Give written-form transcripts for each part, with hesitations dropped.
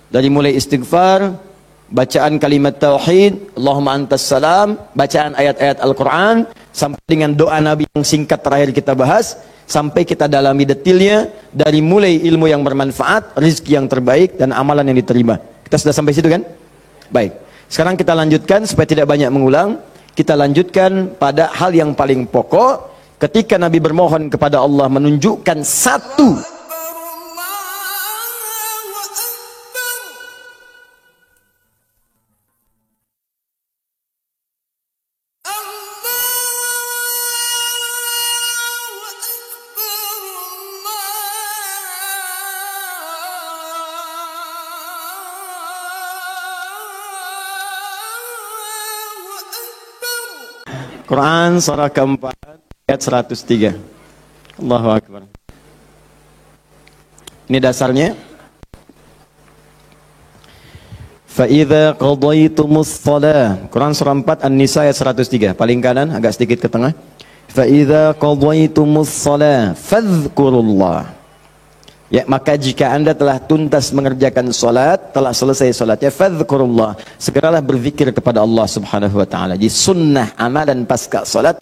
Dari mulai istighfar, bacaan kalimat tauhid, Allahumma antas salam, bacaan ayat-ayat Al-Quran, sampai dengan doa Nabi yang singkat terakhir kita bahas, sampai kita dalami detailnya, dari mulai ilmu yang bermanfaat, rizki yang terbaik, dan amalan yang diterima. Kita sudah sampai situ kan? Baik. Sekarang kita lanjutkan, supaya tidak banyak mengulang, kita lanjutkan pada hal yang paling pokok, ketika Nabi bermohon kepada Allah menunjukkan satu Quran surah keempat ayat 103. Allahu Akbar. Ini dasarnya. Fa'idha qadaytumus shalah. Quran surah 4 An-Nisa ayat 103. Paling kanan, agak sedikit ke tengah. Fa'idha qadaytumus shalah fadhkurullah. Ya, maka jika anda telah tuntas mengerjakan solat, telah selesai solatnya, fadhkurullah, segeralah berzikir kepada Allah subhanahu wa ta'ala. Di sunnah amalan pasca solat,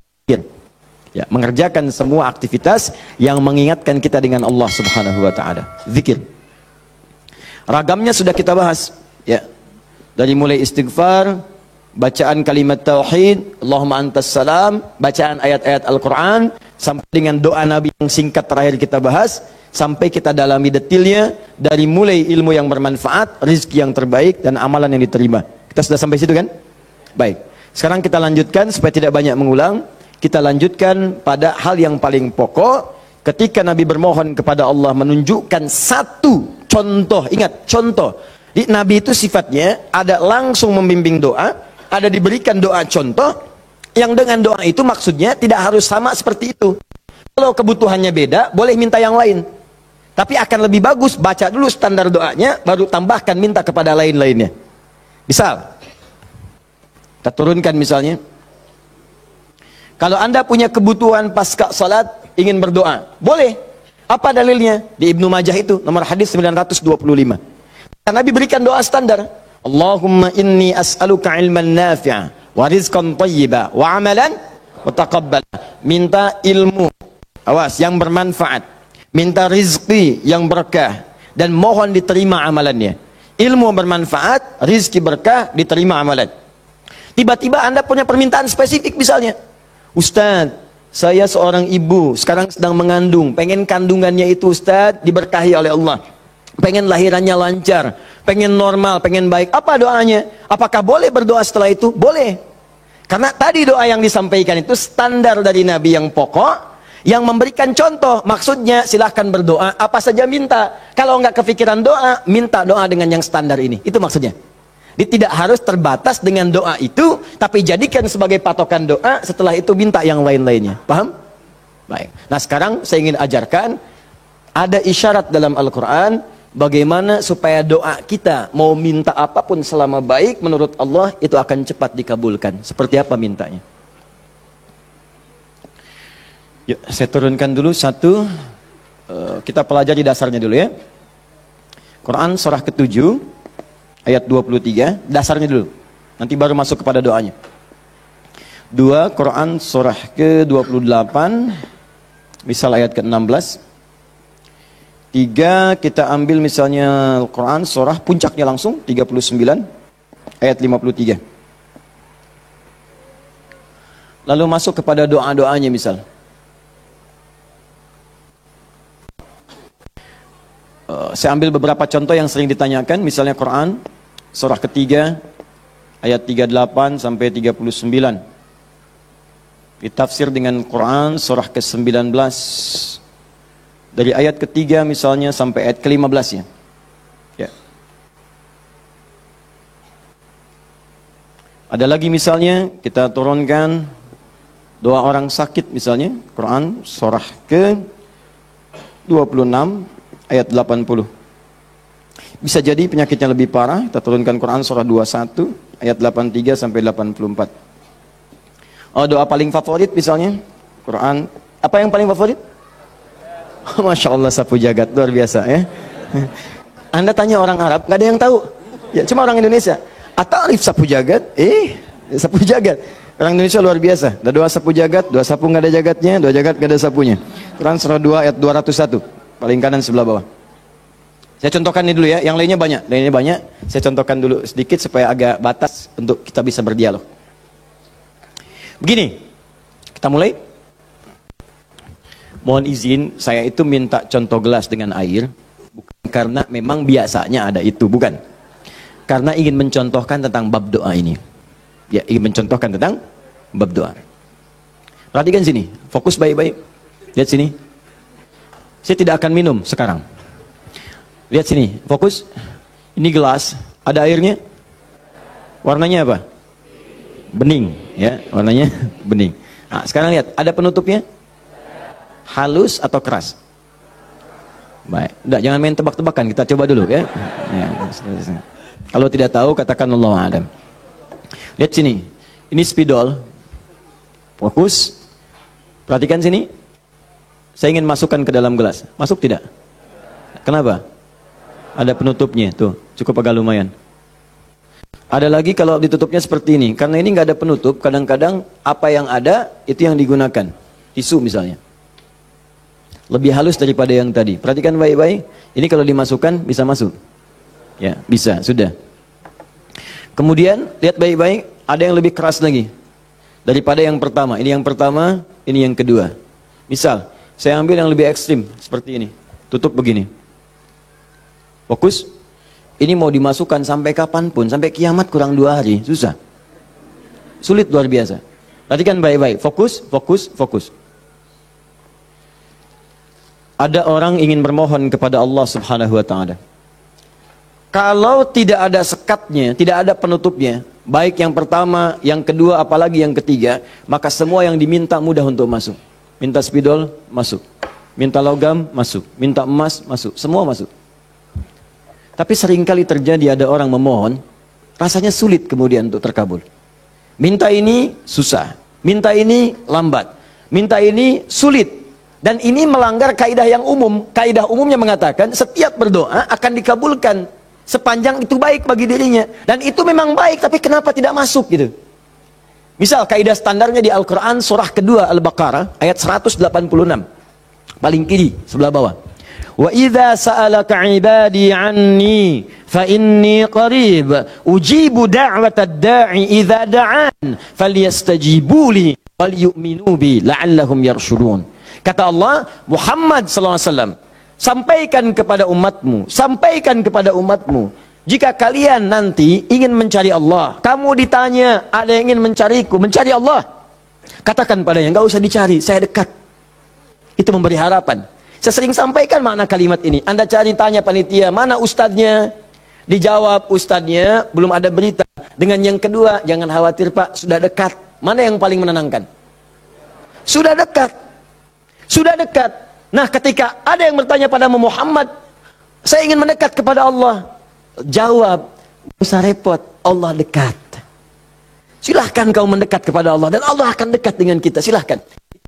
ya, mengerjakan semua aktivitas yang mengingatkan kita dengan Allah subhanahu wa ta'ala. Zikir. Ragamnya sudah kita bahas. Ya, dari mulai istighfar, bacaan kalimat tauhid, Allahumma antas salam, bacaan ayat-ayat Al-Quran, sampai dengan doa Nabi yang singkat terakhir kita bahas, sampai kita dalami detailnya, dari mulai ilmu yang bermanfaat, rizki yang terbaik, dan amalan yang diterima. Kita sudah sampai situ kan? Baik. Sekarang kita lanjutkan, supaya tidak banyak mengulang, kita lanjutkan pada hal yang paling pokok, ketika Nabi bermohon kepada Allah menunjukkan satu contoh. Ingat, contoh. Di Nabi itu sifatnya ada langsung membimbing doa, ada diberikan doa contoh, yang dengan doa itu maksudnya tidak harus sama seperti itu. Kalau kebutuhannya beda, boleh minta yang lain. Tapi akan lebih bagus baca dulu standar doanya, baru tambahkan minta kepada lain-lainnya. Misal, kita turunkan misalnya, kalau anda punya kebutuhan pasca salat, ingin berdoa, boleh. Apa dalilnya? Di Ibnu Majah itu, nomor hadis 925. Nabi berikan doa standar. Allahumma inni as'aluka ilman nafi'a, wa rizqan tayyiba, wa amalan mutaqabbala. Minta ilmu, awas, yang bermanfaat. Minta rizki yang berkah, dan mohon diterima amalannya. Ilmu bermanfaat, rizki berkah, diterima amalan. Tiba-tiba anda punya permintaan spesifik misalnya, Ustaz, saya seorang ibu, sekarang sedang mengandung, pengen kandungannya itu Ustaz diberkahi oleh Allah, pengen lahirannya lancar, pengen normal, pengen baik. Apa doanya? Apakah boleh berdoa setelah itu? Boleh. Karena tadi doa yang disampaikan itu standar dari Nabi yang pokok, yang memberikan contoh. Maksudnya silahkan berdoa apa saja minta. Kalau nggak kepikiran doa, minta doa dengan yang standar ini. Itu maksudnya. Jadi tidak harus terbatas dengan doa itu, tapi jadikan sebagai patokan doa, setelah itu minta yang lain-lainnya. Paham? Baik. Nah sekarang saya ingin ajarkan, ada isyarat dalam Al-Quran, bagaimana supaya doa kita mau minta apapun selama baik menurut Allah, itu akan cepat dikabulkan. Seperti apa mintanya? Yuk, saya turunkan dulu satu, kita pelajari dasarnya dulu ya. Quran surah ke-7 ayat 23, dasarnya dulu. Nanti baru masuk kepada doanya. 2 Quran surah ke-28, misal ayat ke-16. 3 kita ambil misalnya Quran surah puncaknya langsung 39 ayat 53. Lalu masuk kepada doa-doanya misal. Saya ambil beberapa contoh yang sering ditanyakan, misalnya Quran surah ketiga ayat 38 sampai 39. Ditafsir dengan Quran surah ke-19 dari ayat ketiga misalnya sampai ayat ke-15 ya. Ya. Ada lagi misalnya kita turunkan doa orang sakit misalnya, Quran surah ke-26 ayat 80. Bisa jadi penyakitnya lebih parah, kita turunkan Quran surah 21 ayat 83 sampai 84. Oh, doa paling favorit misalnya Quran, apa yang paling favorit? Masya Allah, sapu jagat, luar biasa ya. Anda tanya orang Arab, nggak ada yang tahu. Ya, cuma orang Indonesia. Atarif sapu jagat? Sapu jagat. Orang Indonesia luar biasa. Ada 2 sapu jagat, 2 sapu nggak ada jagatnya, 2 jagat nggak ada sapunya. Quran surah 2 ayat 201. Paling kanan sebelah bawah. Saya contohkan ini dulu ya, yang lainnya banyak. Saya contohkan dulu sedikit supaya agak batas untuk kita bisa berdialog. Begini, kita mulai. Mohon izin, saya itu minta contoh gelas dengan air, bukan karena memang biasanya ada itu, bukan. Karena ingin mencontohkan tentang bab doa ini. Ya, ingin mencontohkan tentang bab doa. Perhatikan sini, fokus baik-baik. Lihat sini. Saya tidak akan minum sekarang. Lihat sini, fokus. Ini gelas, ada airnya. Warnanya apa? Bening, ya, warnanya bening. Nah, sekarang lihat, ada penutupnya? Halus atau keras? Baik, udah, jangan main tebak-tebakan, kita coba dulu ya. Kalau tidak tahu, katakan Allah a'lam. Lihat sini, ini spidol. Fokus. Perhatikan sini. Saya ingin masukkan ke dalam gelas. Masuk tidak? Kenapa? Ada penutupnya, tuh, cukup agak lumayan. Ada lagi kalau ditutupnya seperti ini. Karena ini nggak ada penutup, kadang-kadang apa yang ada, itu yang digunakan. Tisu misalnya. Lebih halus daripada yang tadi. Perhatikan baik-baik. Ini kalau dimasukkan, bisa masuk. Ya, bisa, sudah. Kemudian, lihat baik-baik, ada yang lebih keras lagi daripada yang pertama. Ini yang pertama, ini yang kedua. Misal, saya ambil yang lebih ekstrim, seperti ini. Tutup begini. Fokus. Ini mau dimasukkan sampai kapanpun, sampai kiamat kurang 2 hari, susah. Sulit luar biasa. Perhatikan baik-baik, fokus, fokus, fokus. Ada orang ingin bermohon kepada Allah Subhanahu wa ta'ala. Kalau tidak ada sekatnya, tidak ada penutupnya, baik yang pertama, yang kedua, apalagi yang ketiga, maka semua yang diminta mudah untuk masuk. Minta spidol, masuk. Minta logam, masuk. Minta emas, masuk. Semua masuk. Tapi seringkali terjadi ada orang memohon, rasanya sulit kemudian untuk terkabul. Minta ini susah. Minta ini lambat. Minta ini sulit. Dan ini melanggar kaidah yang umum. Kaidah umumnya mengatakan setiap berdoa akan dikabulkan sepanjang itu baik bagi dirinya. Dan itu memang baik, tapi kenapa tidak masuk gitu? Misal kaidah standarnya di Al-Quran surah kedua Al-Baqarah ayat 186. Paling kiri sebelah bawah. Wa idza sa'alaka 'ibadi 'anni fa inni qarib ujibu da'watad da'i idza da'an falyastajibu li wal yu'minu bi la'allahum yarshudun. Kata Allah, Muhammad sallallahu alaihi wasallam, sampaikan kepada umatmu, jika kalian nanti ingin mencari Allah, kamu ditanya, ada yang ingin mencariku, mencari Allah, katakan padanya, enggak usah dicari, saya dekat. Itu memberi harapan. Saya sering sampaikan makna kalimat ini. Anda cari, tanya panitia, mana ustadznya? Dijawab, ustadznya belum ada berita. Dengan yang kedua, jangan khawatir Pak, sudah dekat. Mana yang paling menenangkan? Sudah dekat. Sudah dekat. Nah, ketika ada yang bertanya pada Muhammad, saya ingin mendekat kepada Allah. Jawab, gak usah repot, Allah dekat. Silahkan kau mendekat kepada Allah, dan Allah akan dekat dengan kita, silahkan.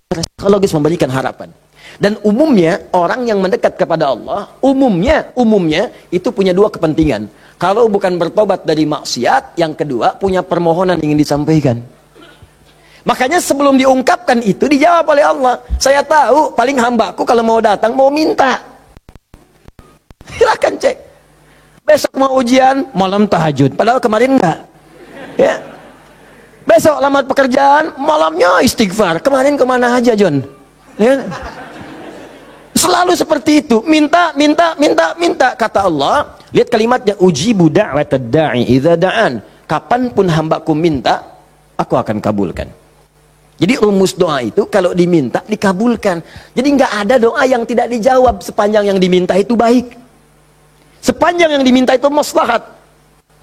Psikologis memberikan harapan. Dan umumnya, orang yang mendekat kepada Allah, umumnya itu punya 2 kepentingan. Kalau bukan bertobat dari maksiat, yang kedua, punya permohonan ingin disampaikan. Makanya sebelum diungkapkan itu dijawab oleh Allah. Saya tahu paling hambaku kalau mau datang mau minta. Silahkan cek. Besok mau ujian, malam tahajud. Padahal kemarin enggak. Ya. Besok lamar pekerjaan, malamnya istighfar. Kemarin kemana aja John? Ya. Selalu seperti itu. Minta. Kata Allah. Lihat kalimatnya. Ujibu da'watad da'i idza da'an. Kapanpun hambaku minta, aku akan kabulkan. Jadi rumus doa itu kalau diminta dikabulkan. Jadi nggak ada doa yang tidak dijawab sepanjang yang diminta itu baik. Sepanjang yang diminta itu maslahat.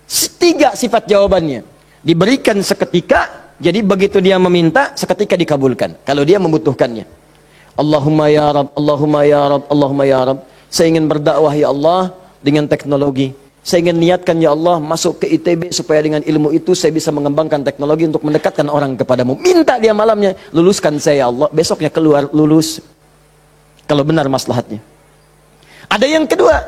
3 sifat jawabannya. Diberikan seketika, jadi begitu dia meminta seketika dikabulkan. Kalau dia membutuhkannya. Allahumma ya Rabb, Allahumma ya Rabb, Allahumma ya Rabb. Saya ingin berdakwah ya Allah dengan teknologi. Saya ingin niatkan ya Allah masuk ke ITB supaya dengan ilmu itu saya bisa mengembangkan teknologi untuk mendekatkan orang kepadamu. Minta dia malamnya, luluskan saya ya Allah. Besoknya keluar lulus. Kalau benar maslahatnya. Ada yang kedua.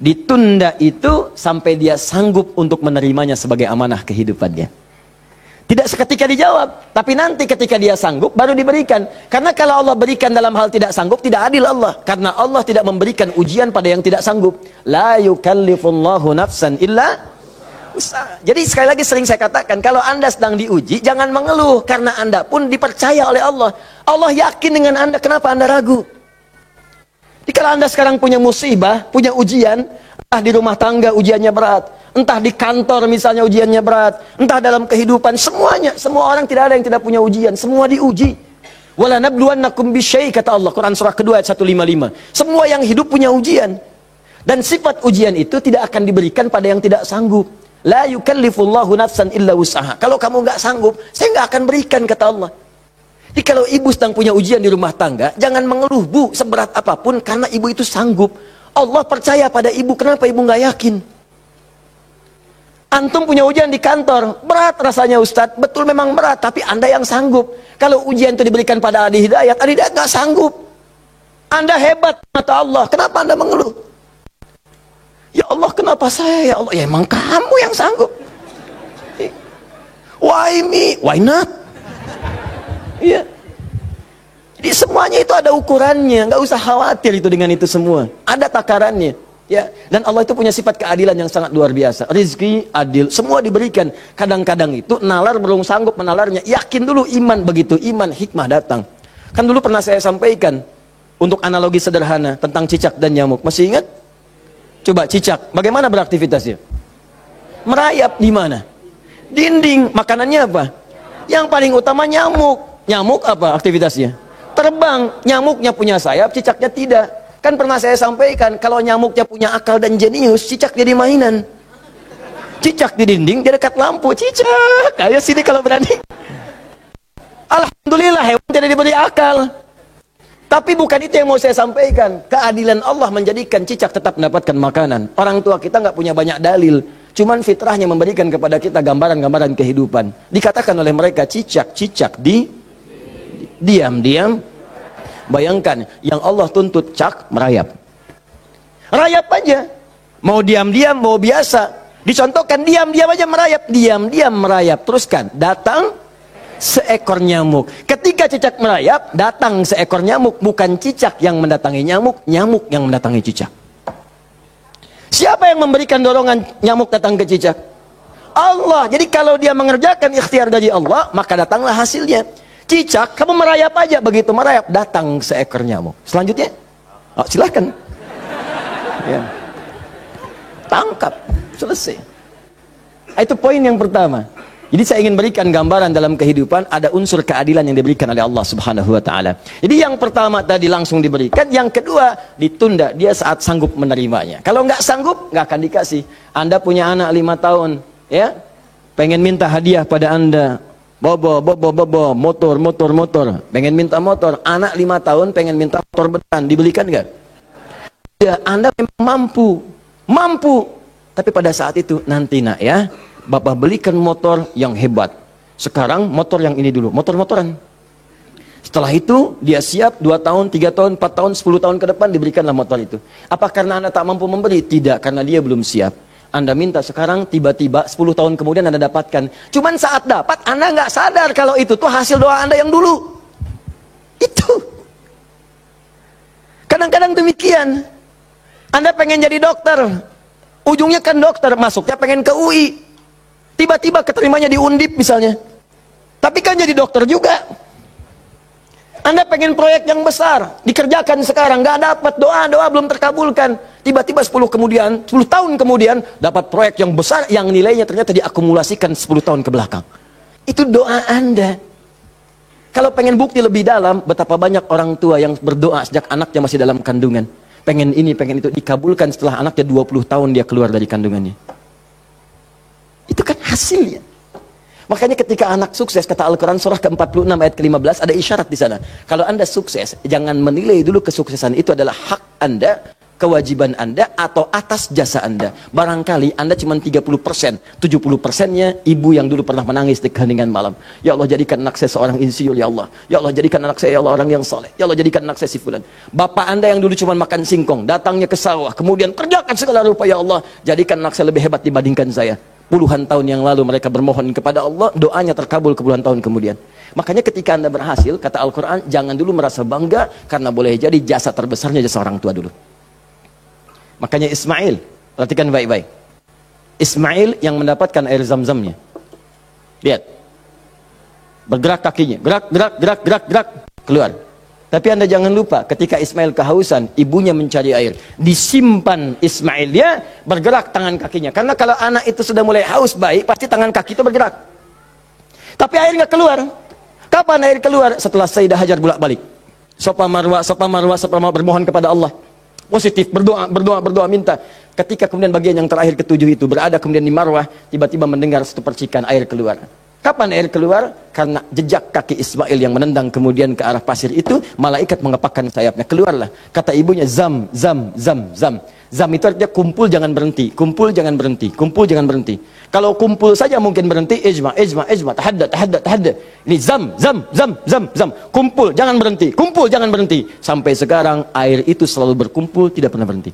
Ditunda itu sampai dia sanggup untuk menerimanya sebagai amanah kehidupannya. Tidak seketika dijawab, tapi nanti ketika dia sanggup baru diberikan. Karena kalau Allah berikan dalam hal tidak sanggup, tidak adil Allah. Karena Allah tidak memberikan ujian pada yang tidak sanggup. La yukallifullahu nafsan illa usaha. Jadi sekali lagi sering saya katakan, kalau Anda sedang diuji, jangan mengeluh. Karena Anda pun dipercaya oleh Allah. Allah yakin dengan Anda, kenapa Anda ragu? Jadi kalau Anda sekarang punya musibah, punya ujian, entah di rumah tangga ujiannya berat, entah di kantor misalnya ujiannya berat, entah dalam kehidupan, semuanya, semua orang tidak ada yang tidak punya ujian, semua diuji. Wala nabluwannakum bisyai, kata Allah, Quran surah kedua ayat 155. Semua yang hidup punya ujian. Dan sifat ujian itu tidak akan diberikan pada yang tidak sanggup. La yukallifullahu nafsan illa usaha. Kalau kamu nggak sanggup, saya nggak akan berikan, kata Allah. Jadi kalau ibu sedang punya ujian di rumah tangga, jangan mengeluh, Bu, seberat apapun, karena ibu itu sanggup. Allah percaya pada ibu, kenapa ibu nggak yakin? Antum punya ujian di kantor, berat rasanya Ustadz, betul memang berat, tapi Anda yang sanggup. Kalau ujian itu diberikan pada Adi Hidayat nggak sanggup. Anda hebat, kata Allah, kenapa Anda mengeluh? Ya Allah, kenapa saya? Ya Allah, ya emang kamu yang sanggup. Why me? Why not? Iya. Jadi semuanya itu ada ukurannya, nggak usah khawatir itu dengan itu semua. Ada takarannya, ya. Dan Allah itu punya sifat keadilan yang sangat luar biasa. Rizki adil, semua diberikan. Kadang-kadang itu nalar belum sanggup menalarnya. Yakin dulu iman, begitu iman hikmah datang. Kan dulu pernah saya sampaikan untuk analogi sederhana tentang cicak dan nyamuk. Masih ingat? Coba cicak, bagaimana beraktivitasnya? Merayap di mana? Dinding. Makanannya apa? Yang paling utama nyamuk. Nyamuk apa aktivitasnya? Terbang. Nyamuknya punya sayap, cicaknya tidak. Kan pernah saya sampaikan, kalau nyamuknya punya akal dan jenius, cicak jadi mainan. Cicak di dinding, dia dekat lampu. Cicak, ayo sini kalau berani. Alhamdulillah, hewan tidak diberi akal. Tapi bukan itu yang mau saya sampaikan. Keadilan Allah menjadikan cicak tetap mendapatkan makanan. Orang tua kita nggak punya banyak dalil. Cuman fitrahnya memberikan kepada kita gambaran-gambaran kehidupan. Dikatakan oleh mereka, cicak diam-diam. Bayangkan, yang Allah tuntut cak merayap. Rayap aja. Mau diam-diam, mau biasa. Dicontohkan diam-diam aja merayap. Diam-diam merayap. Teruskan, datang seekor nyamuk. Ketika cicak merayap, datang seekor nyamuk. Bukan cicak yang mendatangi nyamuk, nyamuk yang mendatangi cicak. Siapa yang memberikan dorongan nyamuk datang ke cicak? Allah. Jadi kalau dia mengerjakan ikhtiar dari Allah, maka datanglah hasilnya. Cicak, kamu merayap aja. Begitu merayap, datang seekor nyamuk. Selanjutnya, silahkan. Ya. Tangkap, selesai. Itu poin yang pertama. Jadi saya ingin berikan gambaran dalam kehidupan, ada unsur keadilan yang diberikan oleh Allah Subhanahu wa taala. Jadi yang pertama tadi langsung diberikan, yang kedua ditunda, dia saat sanggup menerimanya. Kalau nggak sanggup, nggak akan dikasih. Anda punya anak 5 tahun, ya, pengen minta hadiah pada Anda, bobo, motor, pengen minta motor. Anak 5 tahun pengen minta motor beneran, dibelikan nggak? Ya, Anda memang mampu, tapi pada saat itu nanti nak ya, Bapak belikan motor yang hebat. Sekarang motor yang ini dulu, motor-motoran. Setelah itu dia siap 2 tahun, 3 tahun, 4 tahun, 10 tahun ke depan diberikanlah motor itu. Apa karena Anda tak mampu membeli? Tidak, karena dia belum siap. Anda minta sekarang, tiba-tiba 10 tahun kemudian Anda dapatkan. Cuman saat dapat Anda nggak sadar kalau itu tuh hasil doa Anda yang dulu. Itu. Kadang-kadang demikian. Anda pengen jadi dokter, ujungnya kan dokter, masuknya pengen ke UI. Tiba-tiba keterimanya di Undip misalnya. Tapi kan jadi dokter juga. Anda pengen proyek yang besar, dikerjakan sekarang, nggak dapat, doa belum terkabulkan. Tiba-tiba 10 tahun kemudian dapat proyek yang besar yang nilainya ternyata diakumulasikan 10 tahun ke belakang. Itu doa Anda. Kalau pengen bukti lebih dalam, betapa banyak orang tua yang berdoa sejak anaknya masih dalam kandungan. Pengen ini, pengen itu, dikabulkan setelah anaknya 20 tahun dia keluar dari kandungannya. Itu kan hasilnya. Makanya ketika anak sukses, kata Al-Quran surah ke-46 ayat ke-15, ada isyarat di sana. Kalau Anda sukses, jangan menilai dulu kesuksesan itu adalah hak Anda, kewajiban Anda atau atas jasa Anda. Barangkali Anda cuma 30%, 70%-nya ibu yang dulu pernah menangis di keheningan malam. Ya Allah, jadikan anak saya seorang insinyur, ya Allah. Ya Allah, jadikan anak saya, ya Allah, orang yang soleh. Ya Allah, jadikan anak saya si fulan. Bapak Anda yang dulu cuma makan singkong, datangnya ke sawah, kemudian kerjakan segala rupa, ya Allah, jadikan anak saya lebih hebat dibandingkan saya. Puluhan tahun yang lalu mereka bermohon kepada Allah, doanya terkabul ke puluhan tahun kemudian. Makanya ketika Anda berhasil, kata Al-Quran, jangan dulu merasa bangga, karena boleh jadi jasa terbesarnya jasa orang tua dulu. Makanya Ismail, perhatikan baik-baik. Ismail yang mendapatkan air zam-zamnya. Lihat. Bergerak kakinya, gerak, keluar. Tapi Anda jangan lupa, ketika Ismail kehausan, ibunya mencari air. Disimpan Ismail, dia bergerak tangan kakinya. Karena kalau anak itu sudah mulai haus baik, pasti tangan kaki itu bergerak. Tapi air nggak keluar. Kapan air keluar? Setelah Sayyidah Hajar bolak-balik. Safa Marwah, bermohon kepada Allah. Positif, berdoa, minta. Ketika kemudian bagian yang terakhir ketujuh itu berada kemudian di Marwah, tiba-tiba mendengar satu percikan air keluar. Kapan air keluar? Karena jejak kaki Ismail yang menendang kemudian ke arah pasir itu, malaikat mengepakkan sayapnya. Keluarlah. Kata ibunya, zam. Zam itu artinya kumpul jangan berhenti, kumpul jangan berhenti, kumpul jangan berhenti. Kalau kumpul saja mungkin berhenti, ijma, tahadda. Ini zam. Kumpul jangan berhenti, kumpul jangan berhenti. Sampai sekarang air itu selalu berkumpul, tidak pernah berhenti.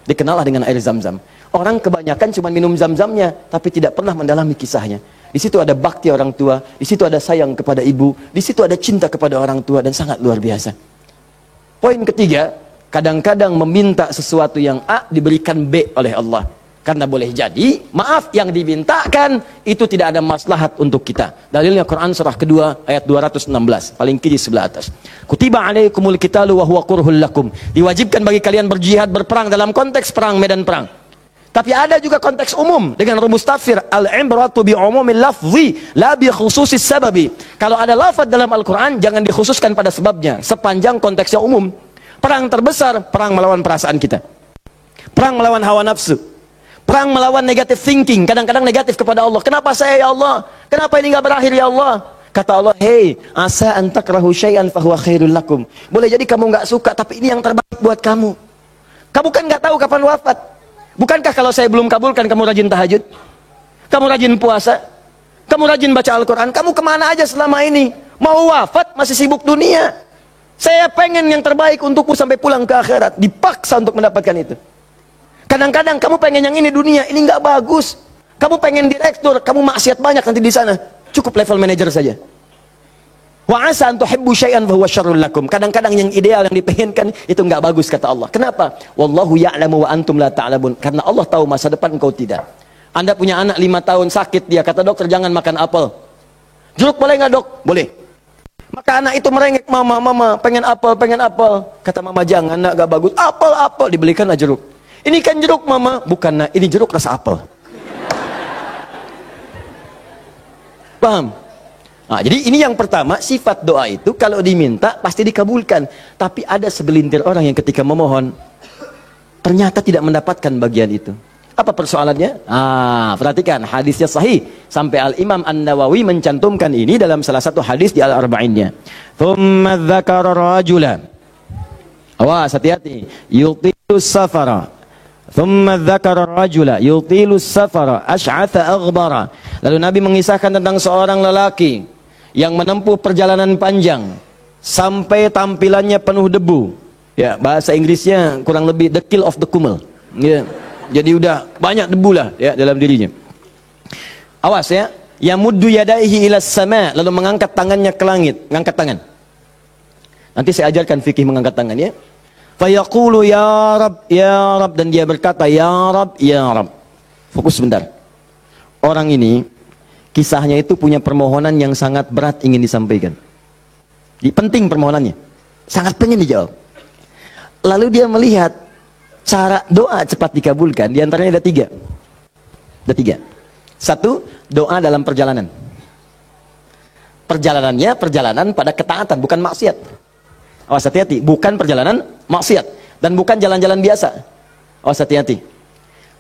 Dikenallah dengan air zam-zam. Orang kebanyakan cuma minum zam-zamnya, tapi tidak pernah mendalami kisahnya. Di situ ada bakti orang tua, di situ ada sayang kepada ibu, di situ ada cinta kepada orang tua, dan sangat luar biasa. Poin ketiga, kadang-kadang meminta sesuatu yang A diberikan B oleh Allah. Karena boleh jadi, maaf, yang dimintakan itu tidak ada maslahat untuk kita. Dalilnya Quran surah kedua ayat 216, paling kiri sebelah atas. Kutiba alaikumul qitalu wa huwa kurhul lakum. Diwajibkan bagi kalian berjihad, berperang dalam konteks perang, medan perang. Tapi ada juga konteks umum dengan rumus tafsir, al-ibratu bi umumil lafzi la bi khususis sababi. Kalau ada lafaz dalam Al-Qur'an jangan dikhususkan pada sebabnya, sepanjang konteksnya umum. Perang terbesar, perang melawan perasaan kita. Perang melawan hawa nafsu. Perang melawan negative thinking, kadang-kadang negatif kepada Allah. Kenapa saya, ya Allah? Kenapa ini enggak berakhir, ya Allah? Kata Allah, "Hei, asa an takrahu syai'an fa huwa khairul lakum." Boleh jadi kamu enggak suka, tapi ini yang terbaik buat kamu. Kamu kan enggak tahu kapan wafat. Bukankah kalau saya belum kabulkan kamu rajin tahajud? Kamu rajin puasa? Kamu rajin baca Al-Quran? Kamu kemana aja selama ini? Mau wafat masih sibuk dunia. Saya pengen yang terbaik untukku sampai pulang ke akhirat. Dipaksa untuk mendapatkan itu. Kadang-kadang kamu pengen yang ini dunia, ini nggak bagus. Kamu pengen direktur, kamu maksiat banyak nanti di sana. Cukup level manajer saja. Wa asa an tuhibbu syai'an fa huwa syarrul lakum. Kadang-kadang yang ideal yang dipengenkan itu enggak bagus kata Allah. Kenapa? Wallahu ya'lamu wa antum la ta'lamun. Karena Allah tahu masa depan engkau tidak. Anda punya anak 5 tahun sakit dia, kata dokter jangan makan apel. Jeruk boleh enggak, Dok? Boleh. Maka anak itu merengek, "Mama, pengen apel." Kata mama, "Jangan, nak, enggak bagus. Apel." Dibelikanlah jeruk. "Ini kan jeruk, Mama." "Bukan, nak, ini jeruk rasa apel." Paham? Nah, jadi ini yang pertama, sifat doa itu kalau diminta pasti dikabulkan. Tapi ada segelintir orang yang ketika memohon ternyata tidak mendapatkan bagian itu. Apa persoalannya? Perhatikan hadisnya sahih sampai Al-Imam An-Nawawi mencantumkan ini dalam salah satu hadis di Al-Arba'innya. Tsumma dzakara rajula. Awas, hati-hati. Yutilus safara. Thumma dzakara rajula yutilus safara asy'atha aghdara. Lalu Nabi mengisahkan tentang seorang lelaki yang menempuh perjalanan panjang sampai tampilannya penuh debu. Ya, bahasa Inggrisnya kurang lebih the kill of the kumel. Ya. Jadi udah banyak debu lah ya dalam dirinya. Awas ya, yamuddu yadaihi ila sama, lalu mengangkat tangannya ke langit, ngangkat tangan. Nanti saya ajarkan fikih mengangkat tangan ya. Fayaqulu ya Rab, dan dia berkata ya Rab. Fokus sebentar. Orang ini kisahnya itu punya permohonan yang sangat berat ingin disampaikan. Penting permohonannya, sangat pengen dijawab. Lalu dia melihat cara doa cepat dikabulkan. Di antaranya ada tiga. Satu, doa dalam perjalanan. Perjalanannya perjalanan pada ketaatan, bukan maksiat. Awas hati-hati, bukan perjalanan maksiat dan bukan jalan-jalan biasa. Awas hati-hati.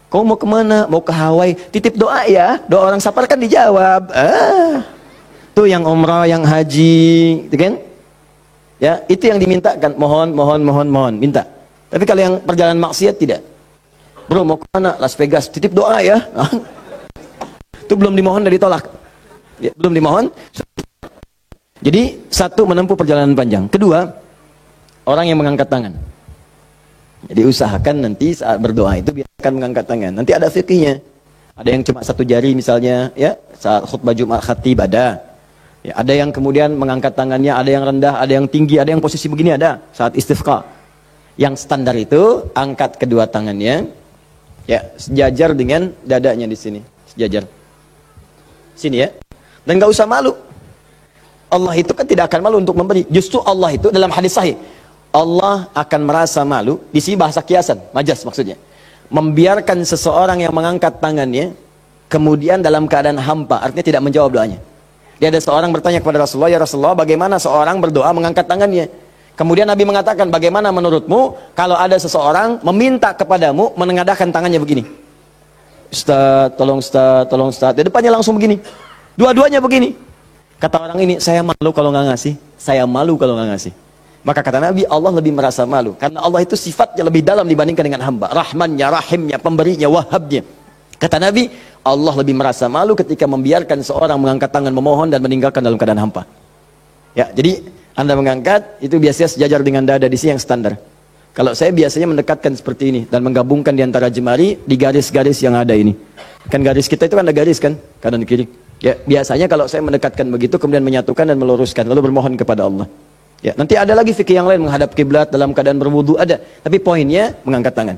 Kau mau kemana? Mau ke Hawaii? Titip doa ya. Doa orang safar kan dijawab. Tuh yang umrah, yang haji, gitu kan? Ya, itu yang dimintakan. Mohon, minta. Tapi kalau yang perjalanan maksiat tidak. Bro, mau ke mana? Las Vegas, titip doa ya. Itu belum dimohon dan ditolak. Ya, belum dimohon. Jadi, satu, menempuh perjalanan panjang. Kedua, orang yang mengangkat tangan. Jadi usahakan nanti saat berdoa itu biarkan mengangkat tangan. Nanti ada fikihnya. Ada yang cuma satu jari misalnya, ya, saat khutbah Jumat khatib ada. Ya, ada yang kemudian mengangkat tangannya, ada yang rendah, ada yang tinggi, ada yang posisi begini ada saat istisqa. Yang standar itu angkat kedua tangannya, ya, sejajar dengan dadanya di sini, sejajar. Sini ya. Dan nggak usah malu. Allah itu kan tidak akan malu untuk memberi. Justru Allah itu dalam hadis sahih, Allah akan merasa malu. Di sini bahasa kiasan, majas maksudnya. Membiarkan seseorang yang mengangkat tangannya kemudian dalam keadaan hampa, artinya tidak menjawab doanya. Dia ada seorang bertanya kepada Rasulullah, ya Rasulullah, bagaimana seorang berdoa mengangkat tangannya? Kemudian Nabi mengatakan, bagaimana menurutmu kalau ada seseorang meminta kepadamu menengadahkan tangannya begini? Ustaz, tolong Ustaz, tolong Ustaz. Di depannya langsung begini. Dua-duanya begini. Kata orang ini, saya malu kalau nggak ngasih. Saya malu kalau nggak ngasih. Maka kata Nabi, Allah lebih merasa malu. Karena Allah itu sifatnya lebih dalam dibandingkan dengan hamba. Rahmannya, rahimnya, pemberinya, wahabnya. Kata Nabi, Allah lebih merasa malu ketika membiarkan seorang mengangkat tangan memohon dan meninggalkan dalam keadaan hampa. Ya, jadi Anda mengangkat, itu biasanya sejajar dengan dada di sini yang standar. Kalau saya biasanya mendekatkan seperti ini dan menggabungkan di antara jemari di garis-garis yang ada ini. Kan garis kita itu kan ada garis kan, kanan kiri. Ya, biasanya kalau saya mendekatkan begitu kemudian menyatukan dan meluruskan lalu bermohon kepada Allah. Ya, nanti ada lagi fikih yang lain menghadap kiblat dalam keadaan berwudu ada, tapi poinnya mengangkat tangan.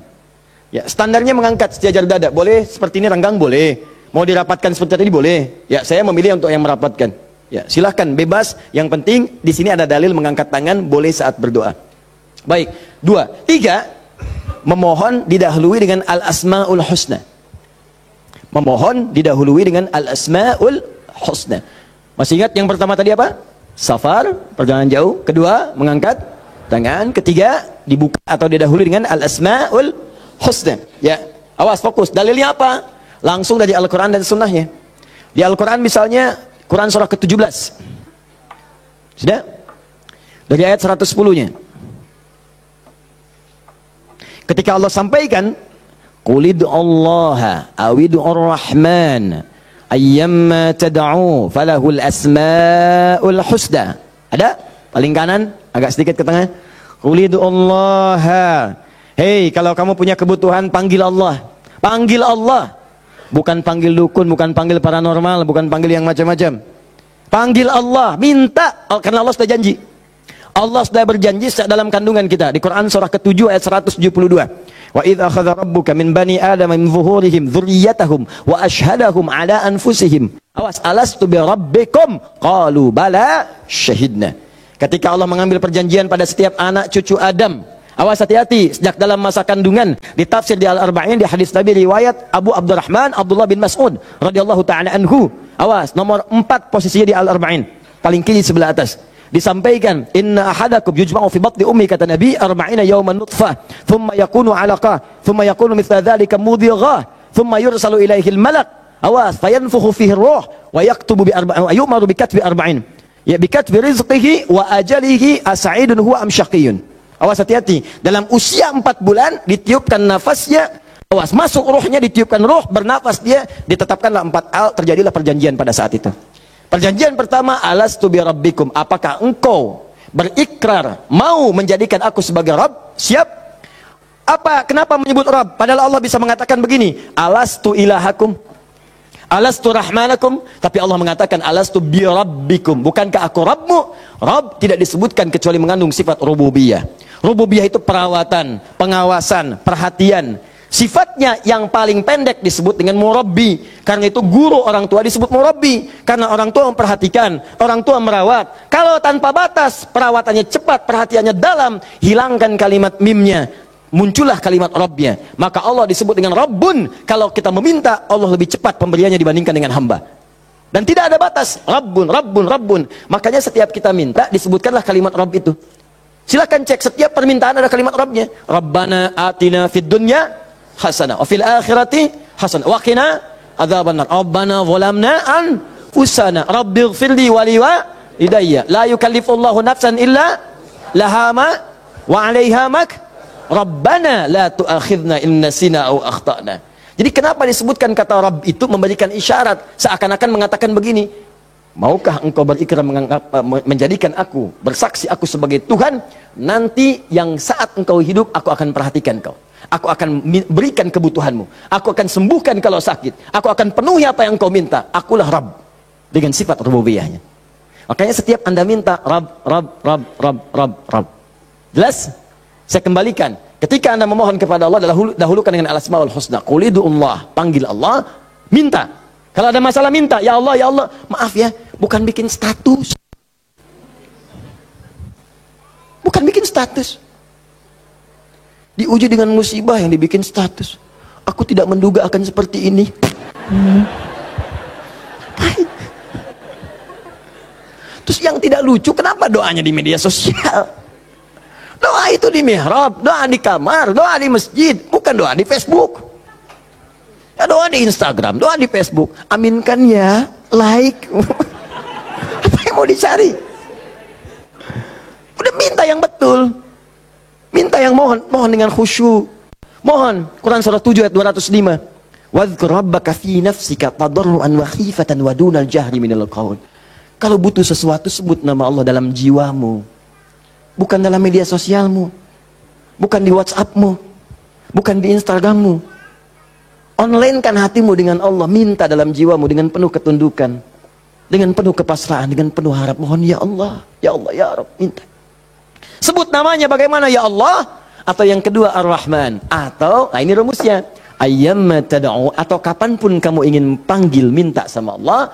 Ya, standarnya mengangkat sejajar dada. Boleh seperti ini renggang boleh. Mau dirapatkan seperti tadi boleh. Ya, saya memilih untuk yang merapatkan. Ya, silahkan bebas. Yang penting di sini ada dalil mengangkat tangan boleh saat berdoa. Baik, 2, 3, memohon didahului dengan al-asmaul husna. Memohon didahului dengan al-asmaul husna. Masih ingat yang pertama tadi apa? Safar, perjalanan jauh. Kedua, mengangkat tangan. Ketiga, dibuka atau didahului dengan al-asmaul husna. Ya, awas fokus. Dalilnya apa? Langsung dari Al-Quran dan Sunnahnya. Di Al-Quran misalnya Quran surah ke-17. Sudah? Dari ayat 110-nya. Ketika Allah sampaikan, Qulid Allah awid'ur rahman ayyamma tad'u falahul asmaul husna. Ada? Paling kanan, agak sedikit ke tengah. Qulid Allah. Hei, kalau kamu punya kebutuhan, panggil Allah. Panggil Allah. Bukan panggil dukun, bukan panggil paranormal, bukan panggil yang macam-macam. Panggil Allah, minta, karena Allah sudah janji. Allah sudah berjanji dalam kandungan kita. Di Quran surah ke-7 ayat 172. Wa idz akhadha rabbuka min bani adama min zuhurihim dzurriyyatahum wa ashhadahum ala anfusihim. Awas, alastu bi rabbikum? Qalu bala syahidna. Ketika Allah mengambil perjanjian pada setiap anak cucu Adam. Awas, hati-hati, sejak dalam masa kandungan. Di tafsir di Al-Arba'in, di hadis Nabi riwayat Abu Abdurrahman Abdullah bin Mas'ud radhiyallahu ta'ala anhu. Awas, nomor 4 posisinya di Al-Arba'in, paling kiri sebelah atas. Disampaikan, inna ahadakum yujma'u fi batni ummi, kata Nabi, 40 yawman nutfah, thumma yakunu 'alaqah, thumma yakunu mithla dhalika mudghah, thumma yursalu ilaihi al-malak. Awas, fayanfukhu fihi ar-ruh wa yaktubu bi arba'in, wa yu'maru bi katbi 40. Ya, bi katbi rizqihi wa ajalihi as'idun huwa am syaqiyyun. Awas, hati-hati. Dalam usia 4 bulan ditiupkan nafasnya. Awas, masuk ruhnya, ditiupkan ruh, bernafas dia, ditetapkanlah 4 hal, terjadilah perjanjian pada saat itu. Perjanjian pertama, alastu bi rabbikum, apakah engkau berikrar mau menjadikan aku sebagai Rabb? Siap? Apa? Kenapa menyebut Rabb? Padahal Allah bisa mengatakan begini, alastu ilahakum, alastu rahmanakum, tapi Allah mengatakan alastu bi rabbikum, bukankah aku Rabbmu? Rabb tidak disebutkan kecuali mengandung sifat rububiyah. Rububiyah itu perawatan, pengawasan, perhatian. Sifatnya yang paling pendek disebut dengan murabbi. Karena itu guru orang tua disebut murabbi. Karena orang tua memperhatikan, orang tua merawat. Kalau tanpa batas, perawatannya cepat, perhatiannya dalam, hilangkan kalimat mimnya, muncullah kalimat Rabbnya. Maka Allah disebut dengan Rabbun. Kalau kita meminta, Allah lebih cepat pemberiannya dibandingkan dengan hamba. Dan tidak ada batas. Rabbun, Rabbun, Rabbun. Makanya setiap kita minta, disebutkanlah kalimat Rabb itu. Silakan cek, setiap permintaan ada kalimat Rabbnya. Rabbana atina fid dunya hasanah wa fil akhirati hasanah wa qina adzabannar. Rabbana zalamna anfusana rabbighfirli wa liwalidayya la yukallifullahu nafsan illa laha ma wa 'alaiha mak Rabbana la tu'akhidna in nasina aw akhtana. Jadi kenapa disebutkan kata Rabb itu memberikan isyarat seakan-akan mengatakan begini, maukah engkau berikrar menjadikan aku, bersaksi aku sebagai Tuhan, nanti yang saat engkau hidup aku akan perhatikan kau. Aku akan berikan kebutuhanmu. Aku akan sembuhkan kalau sakit. Aku akan penuhi apa yang kau minta. Akulah Rabb dengan sifat rububiyahnya. Makanya setiap Anda minta Rabb, Rabb, Rabb, Rabb, Rabb, Rabb. Jelas? Saya kembalikan. Ketika Anda memohon kepada Allah, dahulukan dengan al-asmaul husna. Qul ud'ullah, panggil Allah, minta. Kalau ada masalah minta, ya Allah, ya Allah. Maaf ya, bukan bikin status. Bukan bikin status. Diuji dengan musibah yang dibikin status. Aku tidak menduga akan seperti ini. Terus yang tidak lucu, kenapa doanya di media sosial? Doa itu di mihrab, doa di kamar, doa di masjid, bukan doa di Facebook. Ya, doa di Instagram, doa di Facebook. Aminkan ya, like. Apa yang mau dicari? Udah minta yang betul. Minta yang mohon dengan khusyuk. Mohon. Quran surah 7 ayat 205. Wadhkur rabbaka fi nafsika tadarruan wa khifatan wa dunal jahri minal qaul. Kalau butuh sesuatu, sebut nama Allah dalam jiwamu. Bukan dalam media sosialmu, bukan di WhatsAppmu, bukan di Instagrammu. Online-kan hatimu dengan Allah, minta dalam jiwamu dengan penuh ketundukan, dengan penuh kepasrahan, dengan penuh harap. Mohon ya Allah, ya Allah, ya Rabb, minta. Sebut namanya bagaimana, ya Allah, atau yang kedua Ar-Rahman, atau nah ini rumusnya, ayyamma tad'u, atau kapanpun kamu ingin panggil minta sama Allah,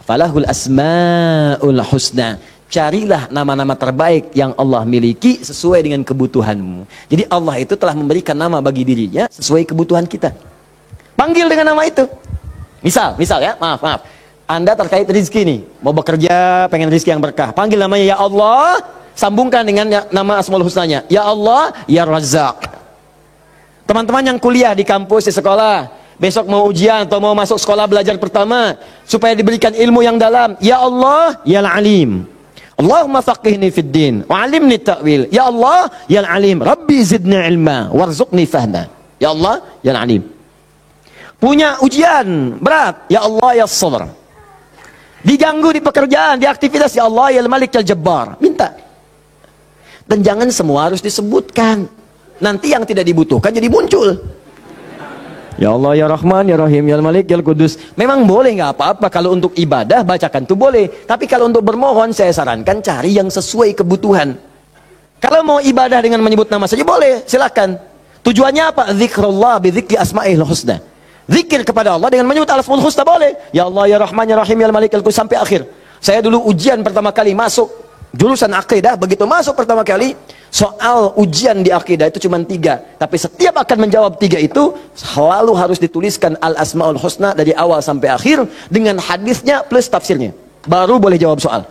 falahul asmaul husna. Carilah nama-nama terbaik yang Allah miliki sesuai dengan kebutuhanmu. Jadi Allah itu telah memberikan nama bagi dirinya sesuai kebutuhan kita. Panggil dengan nama itu. Misal ya, maaf. Anda terkait rezeki nih, mau bekerja, pengen rezeki yang berkah. Panggil namanya ya Allah, sambungkan dengan nama Asmaul Husnanya. Ya Allah, ya Razzaq. Teman-teman yang kuliah di kampus, di sekolah, besok mau ujian atau mau masuk sekolah belajar pertama, supaya diberikan ilmu yang dalam. Ya Allah, ya Alim. Allahumma faqihni fid din wa 'allimni ta'wil. Ya Allah, ya Alim, Rabbi zidni ilma warzuqni fahma. Ya Allah, ya Alim. Punya ujian berat, ya Allah, ya Sabr. Diganggu di pekerjaan, di aktivitas, ya Allah, ya Malik, ya Jabbar. Minta. Dan jangan semua harus disebutkan. Nanti yang tidak dibutuhkan jadi muncul. Ya Allah, ya Rahman, ya Rahim, ya Malik, ya Qudus. Memang boleh, nggak apa-apa. Kalau untuk ibadah, bacakan tuh boleh. Tapi kalau untuk bermohon, saya sarankan cari yang sesuai kebutuhan. Kalau mau ibadah dengan menyebut nama saja boleh, silakan. Tujuannya apa? Zikrullah bidzikri asma'il husna. Zikir kepada Allah dengan menyebut al-asmaul husna boleh. Ya Allah, ya Rahman, ya Rahim, ya Malik, ya Qudus, sampai akhir. Saya dulu ujian pertama kali masuk jurusan akidah, begitu masuk pertama kali, soal ujian di akidah itu cuma 3, tapi setiap akan menjawab 3 itu selalu harus dituliskan al-asmaul husna dari awal sampai akhir dengan hadisnya plus tafsirnya, baru boleh jawab soal.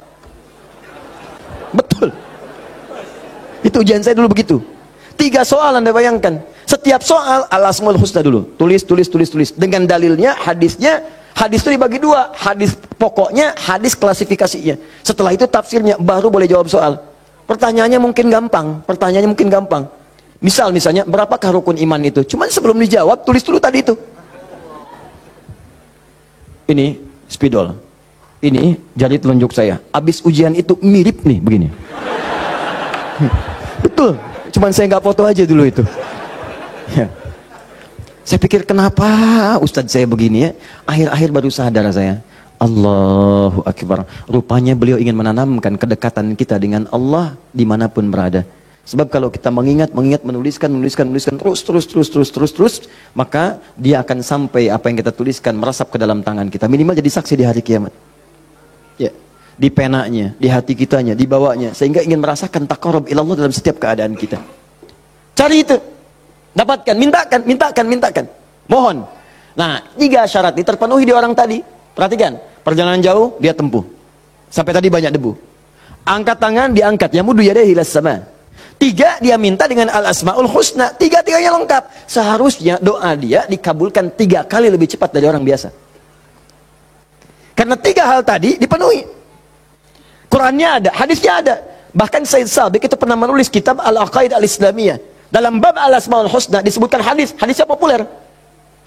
Betul, itu ujian saya dulu begitu. 3 soal, Anda bayangkan, setiap soal al-asmaul husna dulu, tulis dengan dalilnya, hadisnya. Hadis itu dibagi 2, hadis pokoknya, hadis klasifikasinya. Setelah itu tafsirnya, baru boleh jawab soal. Pertanyaannya mungkin gampang. Misalnya, berapakah rukun iman itu? Cuman sebelum dijawab, tulis dulu tadi itu. Ini spidol. Ini jari telunjuk saya. Abis ujian itu mirip nih, begini. Betul. Cuman saya nggak foto aja dulu itu. Ya. Saya pikir kenapa Ustadz saya begini ya. Akhir-akhir baru sadar saya. Allahu Akbar. Rupanya beliau ingin menanamkan kedekatan kita dengan Allah dimanapun berada. Sebab kalau kita mengingat, menuliskan terus, maka dia akan sampai apa yang kita tuliskan merasap ke dalam tangan kita. Minimal jadi saksi di hari kiamat. Ya, di penanya, di hati kitanya, di bawahnya, sehingga ingin merasakan taqarrub ilallah dalam setiap keadaan kita. Cari itu. Dapatkan, mintakan. Mohon. Nah, 3 syarat ini terpenuhi di orang tadi. Perhatikan, perjalanan jauh dia tempuh. Sampai tadi banyak debu. Angkat tangan diangkat, yamudu yadayhi ilas sama. 3 dia minta dengan al-asmaul husna. 3-tiganya lengkap. Seharusnya doa dia dikabulkan 3 kali lebih cepat dari orang biasa. Karena 3 hal tadi dipenuhi. Qurannya ada, hadisnya ada. Bahkan Said Sabiq itu pernah menulis kitab Al-Aqaid Al-Islamiyah. Dalam bab al-asmaul husna disebutkan hadisnya populer.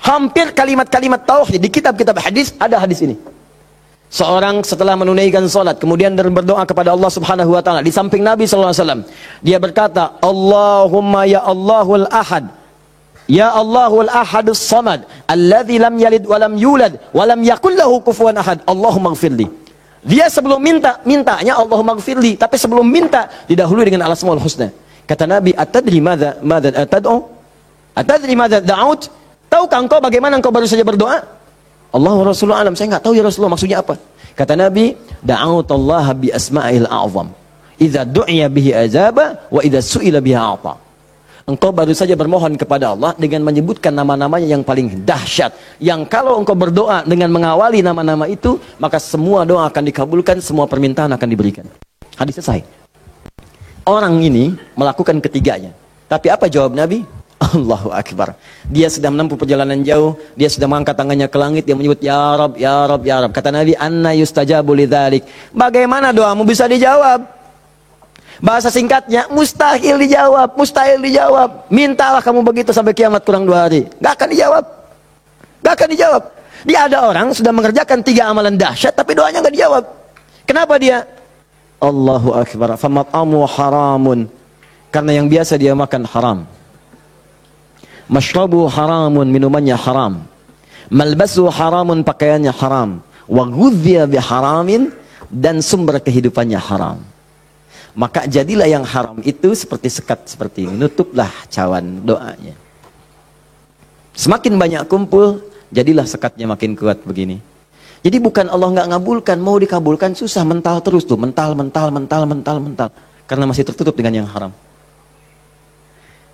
Hampir kalimat-kalimat tauhid di kitab-kitab hadis ada hadis ini. Seorang setelah menunaikan salat kemudian berdoa kepada Allah Subhanahu wa taala di samping Nabi sallallahu alaihi wasallam, dia berkata, "Allahumma ya Allahul Ahad, ya Allahul Ahadus Samad, alladzi lam yalid wa lam yulad wa lam yakul lahu kufuwan ahad, Allahumma ighfirli." Dia sebelum mintanya Allahumma ighfirli, tapi sebelum minta didahului dengan al-asmaul husna. Kata Nabi, "Atadri madza tad'u? Atadri madza da'ut?" Tahukah engkau bagaimana engkau baru saja berdoa? Allah wa Rasulullah alam, saya enggak tahu ya Rasulullah maksudnya apa. Kata Nabi, "Da'autallah bi asma'il a'zam. Idza du'iya bihi ajaba wa idza su'ila bihi a'ta." Engkau baru saja bermohon kepada Allah dengan menyebutkan nama-namanya yang paling dahsyat, yang kalau engkau berdoa dengan mengawali nama-nama itu, maka semua doa akan dikabulkan, semua permintaan akan diberikan. Hadis selesai. Orang ini melakukan ketiganya. Tapi apa jawab Nabi? Allahu Akbar. Dia sudah menempuh perjalanan jauh, dia sudah mengangkat tangannya ke langit, dia menyebut ya Rab, ya Rab, ya Rab. Kata Nabi, "Anna yustajabu lidzalik." Bagaimana doamu bisa dijawab? Bahasa singkatnya, mustahil dijawab, mustahil dijawab. Mintalah kamu begitu sampai kiamat kurang 2 hari. Gak akan dijawab. Gak akan dijawab. Dia ada orang sudah mengerjakan 3 amalan dahsyat tapi doanya gak dijawab. Kenapa dia? Allahu Akbar. Famat'amu haramun. Karena yang biasa dia makan haram. Mashrabu haramun, minumannya haram. Malbasu haramun, pakaiannya haram. Wa ghudhiya biharamin, dan sumber kehidupannya haram. Maka jadilah yang haram itu seperti sekat seperti ini. Nutuplah cawan doanya. Semakin banyak kumpul, jadilah sekatnya makin kuat begini. Jadi bukan Allah nggak ngabulkan, mau dikabulkan susah, mental terus tuh, mental. Karena masih tertutup dengan yang haram.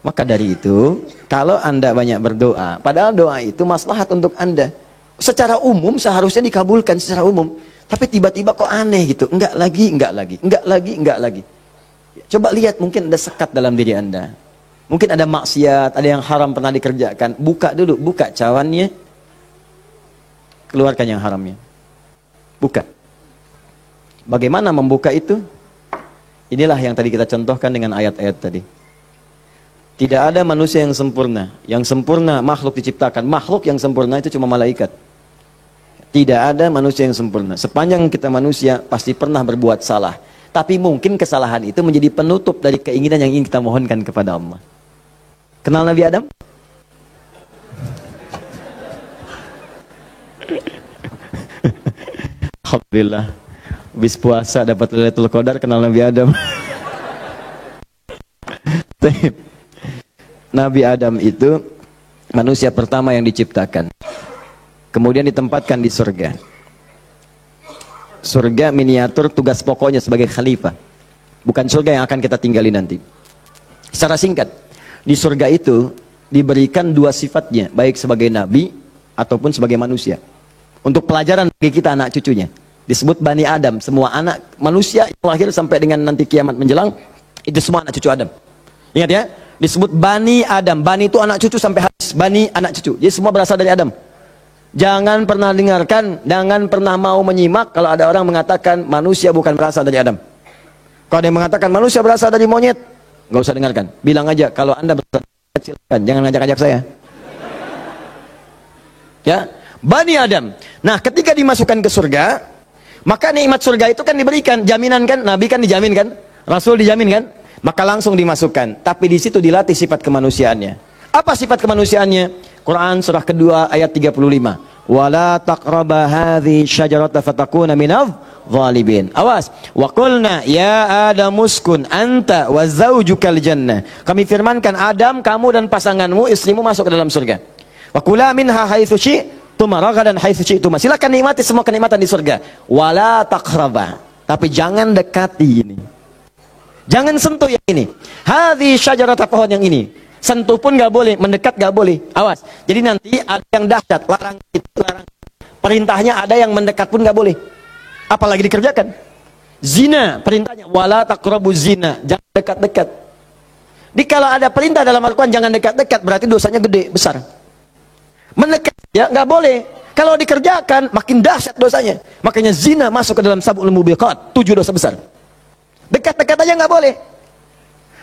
Maka dari itu, kalau Anda banyak berdoa, padahal doa itu maslahat untuk Anda. Secara umum seharusnya dikabulkan secara umum. Tapi tiba-tiba kok aneh gitu. Enggak lagi. Coba lihat, mungkin ada sekat dalam diri Anda. Mungkin ada maksiat, ada yang haram pernah dikerjakan. Buka dulu, buka cawannya. Keluarkan yang haramnya. Buka. Bagaimana membuka itu? Inilah yang tadi kita contohkan dengan ayat-ayat tadi. Tidak ada manusia yang sempurna. Yang sempurna makhluk diciptakan. Makhluk yang sempurna itu cuma malaikat. Tidak ada manusia yang sempurna. Sepanjang kita manusia pasti pernah berbuat salah. Tapi mungkin kesalahan itu menjadi penutup dari keinginan yang ingin kita mohonkan kepada Allah. Kenal Nabi Adam? Alhamdulillah. Habis puasa dapat Lailatul Qadar, kenal Nabi Adam. Nabi Adam itu manusia pertama yang diciptakan. Kemudian ditempatkan di surga. Surga miniatur, tugas pokoknya sebagai khalifah. Bukan surga yang akan kita tinggali nanti. Secara singkat, di surga itu diberikan 2 sifatnya, baik sebagai nabi ataupun sebagai manusia. Untuk pelajaran bagi kita anak cucunya. Disebut Bani Adam, semua anak manusia yang lahir sampai dengan nanti kiamat menjelang, itu semua anak cucu Adam. Ingat ya? Disebut Bani Adam. Bani itu anak cucu sampai habis. Bani anak cucu. Jadi semua berasal dari Adam. Jangan pernah dengarkan, jangan pernah mau menyimak kalau ada orang mengatakan manusia bukan berasal dari Adam. Kalau ada yang mengatakan manusia berasal dari monyet, nggak usah dengarkan. Bilang aja kalau Anda berasal dari monyet, silakan. Jangan ngajak-ngajak saya. Ya, Bani Adam. Nah, ketika dimasukkan ke surga, maka nikmat surga itu kan diberikan, jaminan kan, Nabi kan dijamin kan, Rasul dijamin kan. Maka langsung dimasukkan, tapi di situ dilatih sifat kemanusiaannya. Apa sifat kemanusiaannya? Quran surah kedua ayat 35. Wala taqraba hadhihi syajarata fatakuna minadh zalimin. Awas. Wa qulna ya Adam uskun anta wa zaujukal jannah. Kami firmankan, Adam, kamu dan pasanganmu, istrimu masuk ke dalam surga. Wa kula minha haitsu syi'tuma ragadan haitsu syi'tuma. Silakan nikmati semua kenikmatan di surga. Wala taqraba. Tapi jangan dekati ini. Jangan sentuh yang ini. Hadhi syajarata, pohon yang ini. Sentuh pun gak boleh, mendekat gak boleh. Awas. Jadi nanti ada yang dahsyat, larang itu, larang. Perintahnya ada yang mendekat pun gak boleh. Apalagi dikerjakan. Zina, perintahnya wala taqrabu zina, jangan dekat-dekat. Jadi kalau ada perintah dalam Al-Quran jangan dekat-dekat, berarti dosanya gede, besar. Mendekat ya gak boleh. Kalau dikerjakan makin dahsyat dosanya. Makanya zina masuk ke dalam sab'ul mubiqat, 7 dosa besar. Dekat-dekat aja nggak boleh.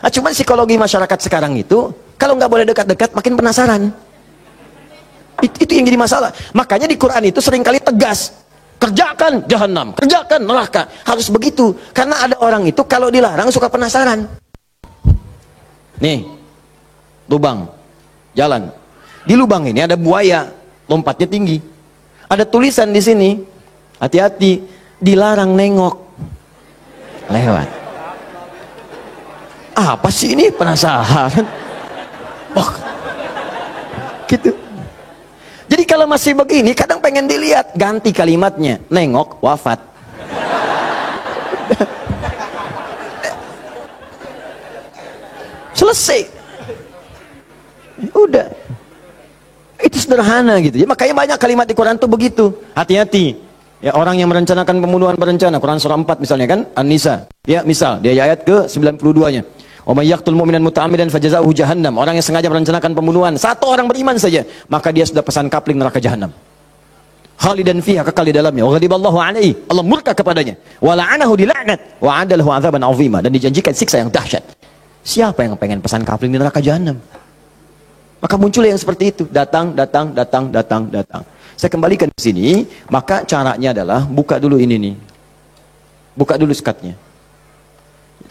Nah, cuman psikologi masyarakat sekarang itu, kalau nggak boleh dekat-dekat, makin penasaran. Itu yang jadi masalah. Makanya di Quran itu seringkali tegas. Kerjakan jahanam, kerjakan neraka. Harus begitu. Karena ada orang itu kalau dilarang suka penasaran. Nih, lubang, jalan. Di lubang ini ada buaya, lompatnya tinggi. Ada tulisan di sini, hati-hati, dilarang nengok. Lewat. Apa sih ini? Penasaran. Oh, gitu. Jadi kalau masih begini, kadang pengen dilihat, ganti kalimatnya, nengok, wafat. Selesai. Udah. Itu sederhana gitu. Ya, makanya banyak kalimat di Quran tuh begitu. Hati-hati. Ya, orang yang merencanakan pembunuhan berencana, Quran surah 4 misalnya kan, An-Nisa. Ya, misal, dia ayat ke 92-nya. Wa may yaqtul mu'minan muta'ammidan fajaza'uhu jahannam. Orang yang sengaja merencanakan pembunuhan, satu orang beriman saja, maka dia sudah pesan kapling neraka jahanam. Khalidan fiha, kekal di dalamnya. Wa ghadiballahu alaihi, Allah murka kepadanya. Wa la'anahu dila'nat wa 'adalahu 'adzaban 'azima, dan dijanjikan siksa yang dahsyat. Siapa yang pengen pesan kapling di neraka jahanam? Maka muncul yang seperti itu, datang. Saya kembalikan ke sini, maka caranya adalah buka dulu ini nih. Buka dulu sekatnya.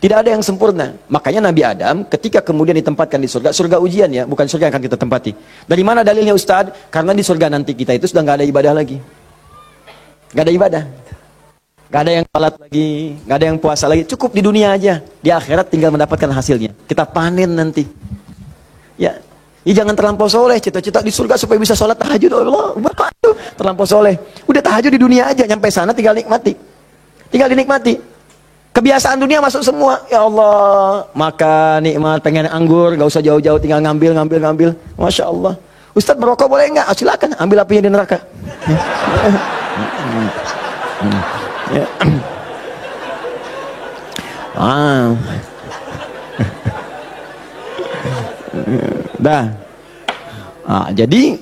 Tidak ada yang sempurna. Makanya Nabi Adam ketika kemudian ditempatkan di surga, surga ujian ya, bukan surga yang akan kita tempati. Dari mana dalilnya Ustaz? Karena di surga nanti kita itu sudah nggak ada ibadah lagi. Nggak ada ibadah. Nggak ada yang salat lagi, nggak ada yang puasa lagi. Cukup di dunia aja. Di akhirat tinggal mendapatkan hasilnya. Kita panen nanti. Ya. Ya, jangan terlampau soleh, cita-cita di surga supaya bisa sholat tahajud. Allah, bapak itu terlampau soleh. Udah tahajud di dunia aja, nyampe sana tinggal nikmati. Tinggal dinikmati. Kebiasaan dunia masuk semua. Ya Allah, makan nikmat, pengen anggur, gak usah jauh-jauh, tinggal ngambil. Masya Allah. Ustadz merokok boleh nggak? Oh, silakan, ambil apinya di neraka. Dah. Jadi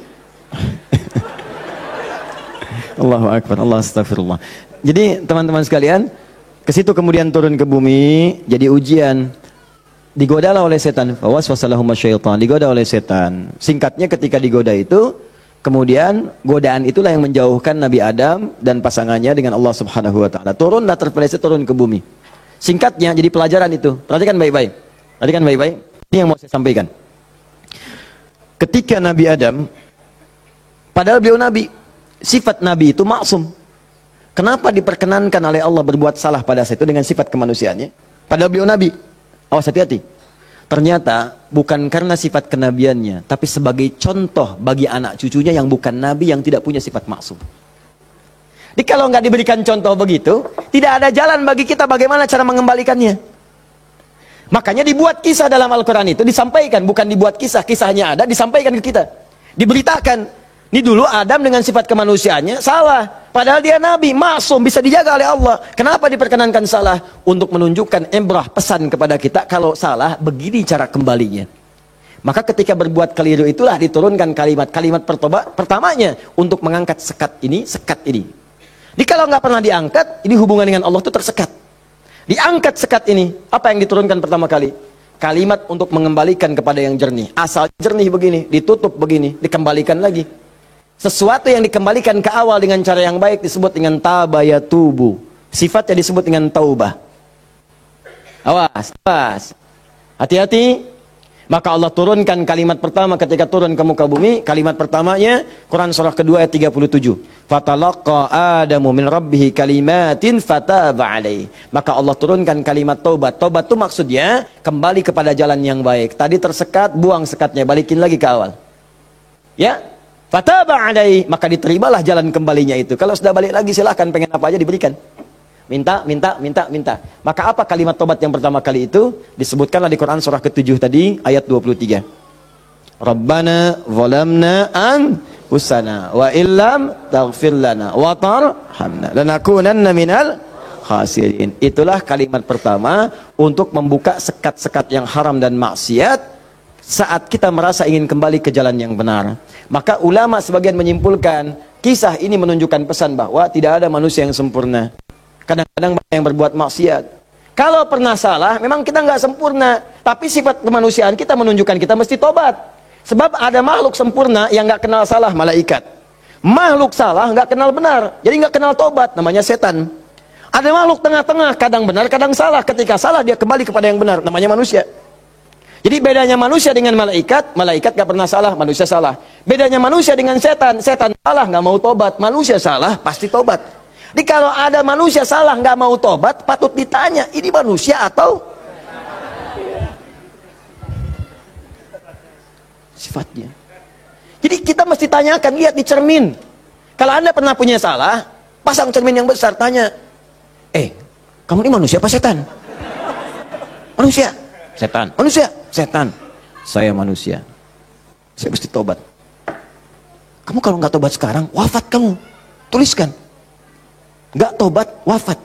Allahu Akbar, Allah astagfirullah. Jadi teman-teman sekalian, ke situ kemudian turun ke bumi, jadi ujian. Digodalah oleh setan, fawaswasalahum syaitan, digoda oleh setan. Singkatnya ketika digoda itu, kemudian godaan itulah yang menjauhkan Nabi Adam dan pasangannya dengan Allah Subhanahu wa taala. Turunlah terpeleset turun ke bumi. Singkatnya jadi pelajaran itu. Perhatikan baik-baik. Ini yang mau saya sampaikan. Ketika Nabi Adam, padahal beliau Nabi, sifat Nabi itu maksum. Kenapa diperkenankan oleh Allah berbuat salah pada saat itu dengan sifat kemanusiaannya? Padahal beliau Nabi. Awas hati-hati. Ternyata bukan karena sifat kenabiannya, tapi sebagai contoh bagi anak cucunya yang bukan Nabi, yang tidak punya sifat maksum. Jadi kalau nggak diberikan contoh begitu, tidak ada jalan bagi kita bagaimana cara mengembalikannya. Makanya dibuat kisah dalam Al-Quran itu, disampaikan, bukan dibuat kisah, kisahnya ada, disampaikan ke kita. Diberitakan, ini dulu Adam dengan sifat kemanusiaannya salah. Padahal dia Nabi, maksum, bisa dijaga oleh Allah. Kenapa diperkenankan salah? Untuk menunjukkan ibrah, pesan kepada kita, kalau salah, begini cara kembalinya. Maka ketika berbuat keliru itulah diturunkan kalimat pertamanya, untuk mengangkat sekat ini. Jadi kalau nggak pernah diangkat, ini hubungan dengan Allah itu tersekat. Diangkat sekat ini, apa yang diturunkan pertama kali? Kalimat untuk mengembalikan kepada yang jernih. Asal jernih begini, ditutup begini, dikembalikan lagi. Sesuatu yang dikembalikan ke awal dengan cara yang baik disebut dengan tabayatubu. Sifatnya disebut dengan taubah. Awas. Hati-hati. Maka Allah turunkan kalimat pertama ketika turun ke muka bumi. Kalimat pertamanya, Quran surah kedua ayat 37. Fatalaqa Adamu min rabbihi kalimatin fataba alaih. Maka Allah turunkan kalimat taubat. Taubat itu maksudnya kembali kepada jalan yang baik. Tadi tersekat, buang sekatnya, balikin lagi ke awal. Ya, fataba alaih. Maka diterimalah jalan kembalinya itu. Kalau sudah balik lagi silahkan, pengen apa aja diberikan. Minta. Maka apa kalimat tobat yang pertama kali itu? Disebutkanlah di Quran surah ke-7 tadi, ayat 23. Rabbana zalamna anfusana wa illam taghfir lana wa tarhamna lanakunanna minal khasirin. Itulah kalimat pertama untuk membuka sekat-sekat yang haram dan maksiat saat kita merasa ingin kembali ke jalan yang benar. Maka ulama sebagian menyimpulkan, kisah ini menunjukkan pesan bahwa tidak ada manusia yang sempurna. Kadang-kadang yang berbuat maksiat. Kalau pernah salah, memang kita nggak sempurna. Tapi sifat kemanusiaan kita menunjukkan kita mesti tobat. Sebab ada makhluk sempurna yang nggak kenal salah, malaikat. Makhluk salah nggak kenal benar, jadi nggak kenal tobat, namanya setan. Ada makhluk tengah-tengah, kadang benar, kadang salah. Ketika salah dia kembali kepada yang benar, namanya manusia. Jadi bedanya manusia dengan malaikat, malaikat nggak pernah salah, manusia salah. Bedanya manusia dengan setan, setan salah nggak mau tobat, manusia salah pasti tobat. Jadi kalau ada manusia salah nggak mau tobat, patut ditanya, ini manusia atau sifatnya. Jadi kita mesti tanyakan, lihat di cermin. Kalau Anda pernah punya salah, pasang cermin yang besar, tanya, kamu ini manusia apa setan? Manusia. Setan. Manusia. Setan. Saya manusia. Saya mesti tobat. Kamu kalau nggak tobat sekarang, wafat kamu. Tuliskan. Nggak tobat, wafat.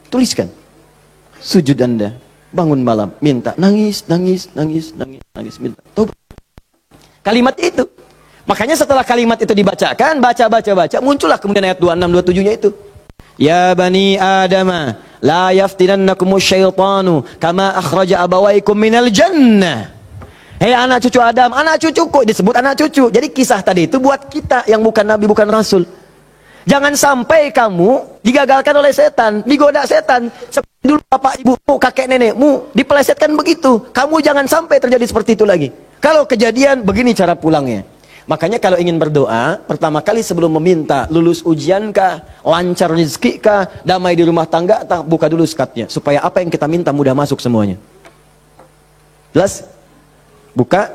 Tuliskan. Sujud Anda. Bangun malam, minta. Nangis, nangis, nangis, nangis, nangis, minta. Tobat. Kalimat itu. Makanya setelah kalimat itu dibacakan, baca, muncullah kemudian ayat 26, 27-nya itu. Ya bani Adama, la yaftinannakumus syaitanu kama akhraja abawaikum minal jannah. Hei anak cucu Adam, anak cucuku, disebut anak cucu. Jadi kisah tadi itu buat kita yang bukan nabi, bukan rasul. Jangan sampai kamu digagalkan oleh setan, digoda setan. Seperti dulu bapak ibumu, kakek nenekmu, dipelesetkan begitu. Kamu jangan sampai terjadi seperti itu lagi. Kalau kejadian, begini cara pulangnya. Makanya kalau ingin berdoa, pertama kali sebelum meminta lulus ujian kah, lancar rezeki kah, damai di rumah tangga, buka dulu skatnya. Supaya apa yang kita minta mudah masuk semuanya. Jelas? Buka.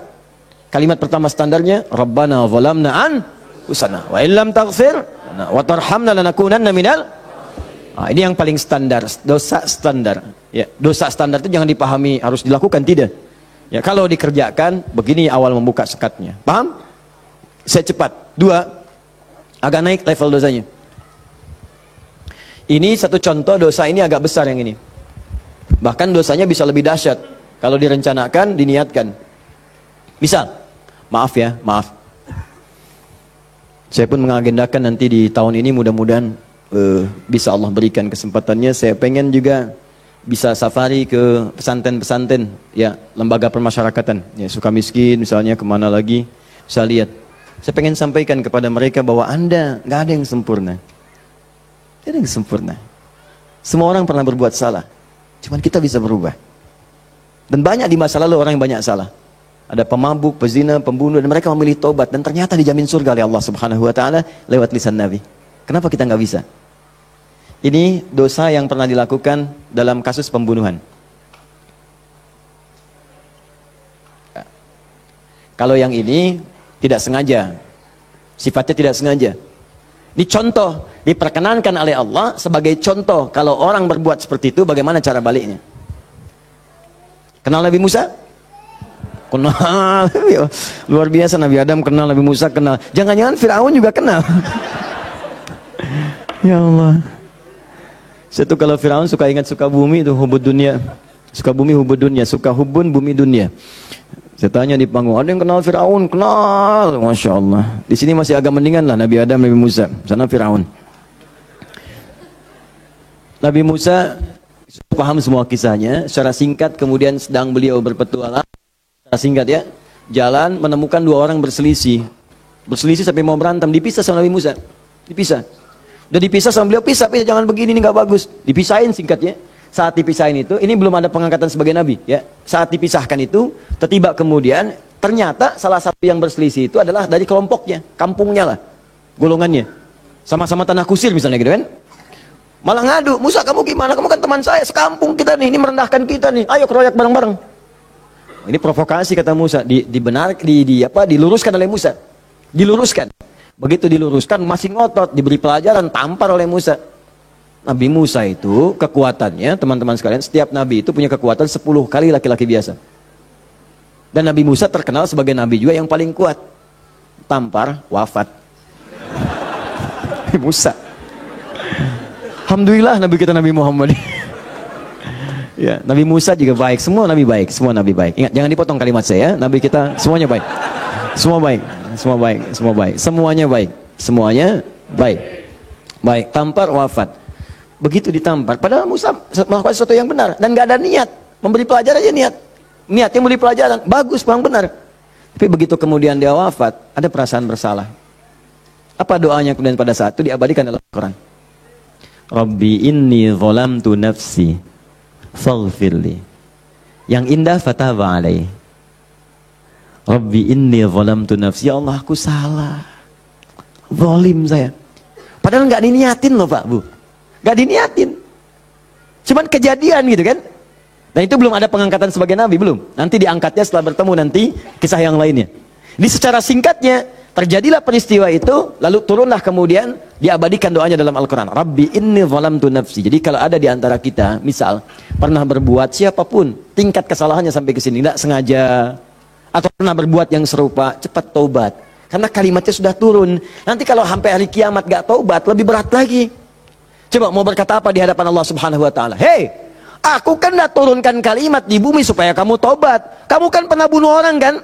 Kalimat pertama standarnya, Rabbana zalamna anfusana wa illam taghfir wa tarhamna lanakunanna minal. Ini yang paling standar, dosa standar. Ya, dosa standar itu jangan dipahami harus dilakukan, tidak. Ya, kalau dikerjakan, begini awal membuka sekatnya. Paham? Saya cepat. 2, agak naik level dosanya. Ini satu contoh dosa ini agak besar yang ini. Bahkan dosanya bisa lebih dahsyat kalau direncanakan, diniatkan. Misal, maaf ya, maaf. Saya pun mengagendakan nanti di tahun ini mudah-mudahan bisa Allah berikan kesempatannya. Saya pengen juga bisa safari ke pesantren-pesantren, ya, lembaga permasyarakatan, ya, Sukamiskin misalnya, kemana lagi, saya lihat. Saya pengen sampaikan kepada mereka bahwa Anda nggak ada yang sempurna. Tidak ada yang sempurna. Semua orang pernah berbuat salah. Cuman kita bisa berubah. Dan banyak di masa lalu orang yang banyak salah. Ada pemabuk, pezina, pembunuh, dan mereka memilih tobat. Dan ternyata dijamin surga oleh Allah Subhanahu Wa Taala lewat lisan Nabi. Kenapa kita nggak bisa? Ini dosa yang pernah dilakukan dalam kasus pembunuhan. Kalau yang ini tidak sengaja, sifatnya tidak sengaja. Ini contoh, diperkenankan oleh Allah sebagai contoh. Kalau orang berbuat seperti itu, bagaimana cara baliknya? Kenal Nabi Musa? Kenal. Luar biasa, Nabi Adam kenal, Nabi Musa kenal. Jangan-jangan Fir'aun juga kenal. Ya Allah. Saya tuh kalau Fir'aun suka ingat suka bumi itu hubud dunia. Suka bumi hubud dunia, suka hubun bumi dunia. Saya tanya di panggung, ada yang kenal Fir'aun? Kenal, Masya Allah. Di sini masih agak mendingan lah, Nabi Adam, Nabi Musa. Sana Fir'aun. Nabi Musa paham semua kisahnya. Secara singkat, kemudian sedang beliau berpetualang. Secara singkat ya, jalan menemukan 2 orang berselisih. Berselisih sampai mau berantem, dipisah sama Nabi Musa. Dipisah. Udah dipisah sama beliau, pisah, jangan begini, ini gak bagus. Dipisahin singkatnya. Saat dipisahin itu, ini belum ada pengangkatan sebagai nabi, ya. Saat dipisahkan itu, tiba kemudian ternyata salah satu yang berselisih itu adalah dari kelompoknya, kampungnya lah, golongannya, sama-sama tanah kusir misalnya gitu kan. Malah ngadu, Musa kamu gimana? Kamu kan teman saya, sekampung kita nih, ini merendahkan kita nih. Ayo keroyak bareng-bareng. Ini provokasi kata Musa, diluruskan oleh Musa, diluruskan. Begitu diluruskan, masih ngotot, diberi pelajaran, tampar oleh Musa. Nabi Musa itu kekuatannya, teman-teman sekalian, setiap nabi itu punya kekuatan 10 kali laki-laki biasa. Dan Nabi Musa terkenal sebagai nabi juga yang paling kuat. Tampar, wafat. Nabi Musa. Alhamdulillah Nabi kita Nabi Muhammad. Ya, Nabi Musa juga baik, semua nabi baik, semua nabi baik. Ingat, jangan dipotong kalimat saya, nabi kita semuanya baik. Semua baik, semua baik, semua baik. Semuanya baik, semuanya baik. Baik, tampar, wafat. Begitu ditampar, padahal Musa melakukan sesuatu yang benar dan gak ada niat, memberi pelajaran aja niat. niatnya mau beli pelajaran, bagus, memang benar. Tapi begitu kemudian dia wafat, ada perasaan bersalah. Apa doanya kemudian pada saat itu diabadikan dalam Al-Quran? Rabbi inni zalamtu nafsi faghfirli. Yang indah fataba alaih. Rabbi inni zalamtu nafsi. Ya Allah, aku salah, zalim saya. Padahal nggak diniatin loh Pak Bu, nggak diniatin, cuman kejadian gitu kan. Dan itu belum ada pengangkatan sebagai nabi, belum. Nanti diangkatnya setelah bertemu nanti kisah yang lainnya. Ini secara singkatnya, terjadilah peristiwa itu, lalu turunlah kemudian diabadikan doanya dalam Al-Quran. Rabbi inni zalamtu nafsi. Jadi kalau ada di antara kita, misal pernah berbuat, siapapun tingkat kesalahannya sampai ke sini, tidak sengaja, atau pernah berbuat yang serupa, cepat taubat. Karena kalimatnya sudah turun. Nanti kalau sampai hari kiamat gak taubat, lebih berat lagi. Coba mau berkata apa di hadapan Allah Subhanahu Wa Taala? Hei, aku kan dah turunkan kalimat di bumi supaya kamu tobat. Kamu kan pernah bunuh orang kan?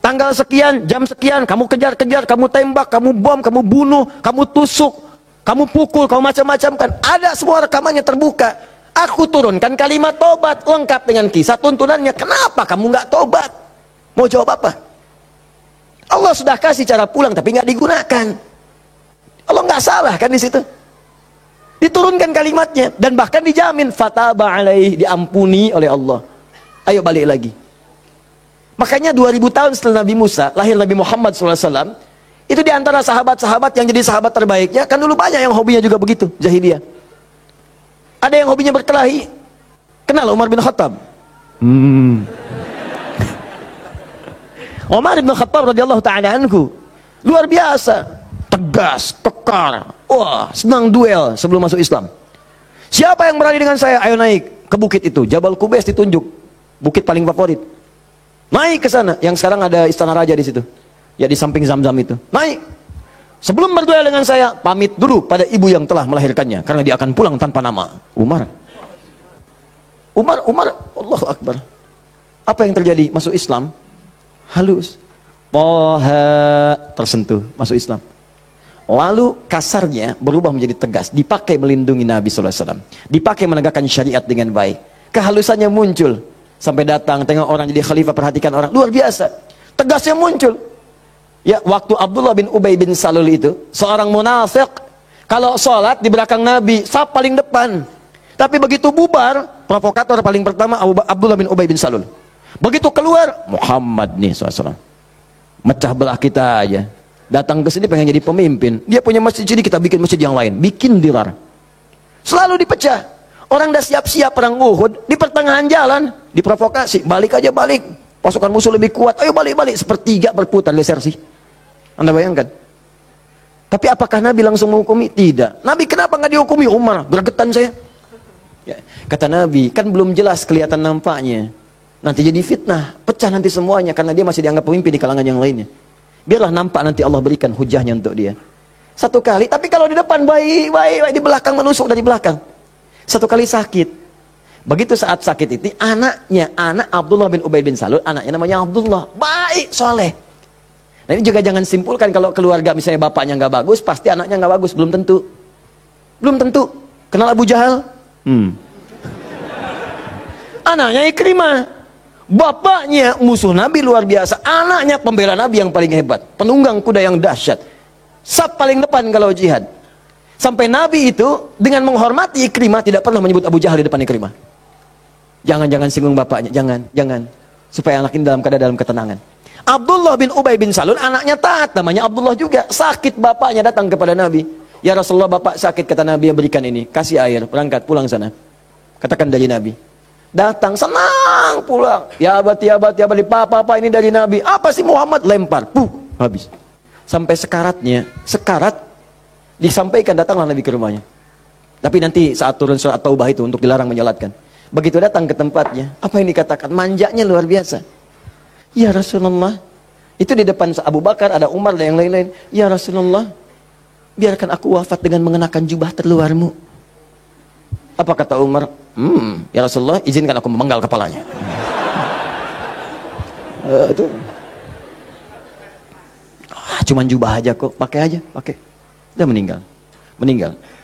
Tanggal sekian, jam sekian, kamu kejar-kejar, kamu tembak, kamu bom, kamu bunuh, kamu tusuk, kamu pukul, kamu macam-macam kan? Ada semua rekamannya terbuka. Aku turunkan kalimat tobat lengkap dengan kisah tuntunannya. Kenapa kamu nggak tobat? Mau jawab apa? Allah sudah kasih cara pulang tapi nggak digunakan. Allah nggak salah kan di situ? Diturunkan kalimatnya dan bahkan dijamin fataba alaih, diampuni oleh Allah. Ayo balik lagi. Makanya 2000 tahun setelah Nabi Musa lahir Nabi Muhammad SAW, itu diantara sahabat-sahabat yang jadi sahabat terbaiknya. Kan dulu banyak yang hobinya juga begitu, jahiliyah. Ada yang hobinya berkelahi. Kenal Umar bin Khattab? Umar bin Khattab radhiyallahu ta'ala anhu luar biasa, tegas, kekar. Wah, senang duel sebelum masuk Islam. Siapa yang berani dengan saya? Ayo naik ke bukit itu, Jabal Qubais ditunjuk, bukit paling favorit. Naik ke sana, yang sekarang ada istana raja di situ. Ya di samping Zam-Zam itu. Naik. Sebelum berduel dengan saya, pamit dulu pada ibu yang telah melahirkannya karena dia akan pulang tanpa nama. Umar, Allahu Akbar. Apa yang terjadi? Masuk Islam halus. Toha, tersentuh, masuk Islam. Lalu kasarnya berubah menjadi tegas, dipakai melindungi Nabi SAW, dipakai menegakkan syariat dengan baik. Kehalusannya muncul sampai datang tengok orang jadi khalifah, perhatikan orang, luar biasa. Tegasnya muncul. Ya, waktu Abdullah bin Ubay bin Salul itu seorang munafik, kalau sholat di belakang Nabi saf paling depan, tapi begitu bubar, provokator paling pertama Abdullah bin Ubay bin Salul. Begitu keluar, Muhammad nih SAW, mecah belah kita aja. Datang ke sini pengen jadi pemimpin. Dia punya masjid sini, kita bikin masjid yang lain. Bikin dirar. Selalu dipecah. Orang dah siap-siap perang Uhud, di pertengahan jalan diprovokasi. Balik aja balik. Pasukan musuh lebih kuat. Ayo balik-balik. Sepertiga berputar desersi. Anda bayangkan. Tapi apakah Nabi langsung menghukumi? Tidak. Nabi kenapa nggak dihukumi? Umar, gregetan saya. Ya, kata Nabi, kan belum jelas kelihatan nampaknya. Nanti jadi fitnah. Pecah nanti semuanya. Karena dia masih dianggap pemimpin di kalangan yang lainnya. Biarlah nampak nanti Allah berikan hujahnya untuk dia. Satu kali, tapi kalau di depan baik, di belakang menusuk dari belakang. Satu kali sakit. Begitu saat sakit itu, anak Abdullah bin Ubay bin Salul, anaknya namanya Abdullah, baik, soleh. Nah ini juga jangan simpulkan kalau keluarga misalnya bapaknya nggak bagus, pasti anaknya nggak bagus. Belum tentu. Belum tentu. Kenal Abu Jahal? Anaknya Ikrimah. Bapaknya musuh Nabi luar biasa, anaknya pembela Nabi yang paling hebat, penunggang kuda yang dahsyat, saf paling depan kalau jihad. Sampai Nabi itu dengan menghormati Ikrimah tidak pernah menyebut Abu Jahal di depan Ikrimah. Jangan singgung bapaknya, jangan, supaya anak ini dalam ketenangan. Abdullah bin Ubay bin Salul anaknya taat, namanya Abdullah juga. Sakit bapaknya datang kepada Nabi. Ya Rasulullah, bapak sakit, kata Nabi, ya berikan ini, kasih air, berangkat pulang sana. Katakan dari Nabi. Datang senang pulang, ya abadi, papa ini dari Nabi. Apa sih Muhammad? Lempar, habis. Sampai sekarat disampaikan, datanglah Nabi ke rumahnya. Tapi nanti saat turun surat Taubah itu untuk dilarang menyolatkan. Begitu datang ke tempatnya, apa yang dikatakan? Manjanya luar biasa. Ya Rasulullah, itu di depan Abu Bakar, ada Umar dan yang lain-lain. Ya Rasulullah, biarkan aku wafat dengan mengenakan jubah terluarmu. Apa kata Umar? Ya Rasulullah, izinkan aku memenggal kepalanya. Itu cuman jubah aja kok, pakai. Dia meninggal.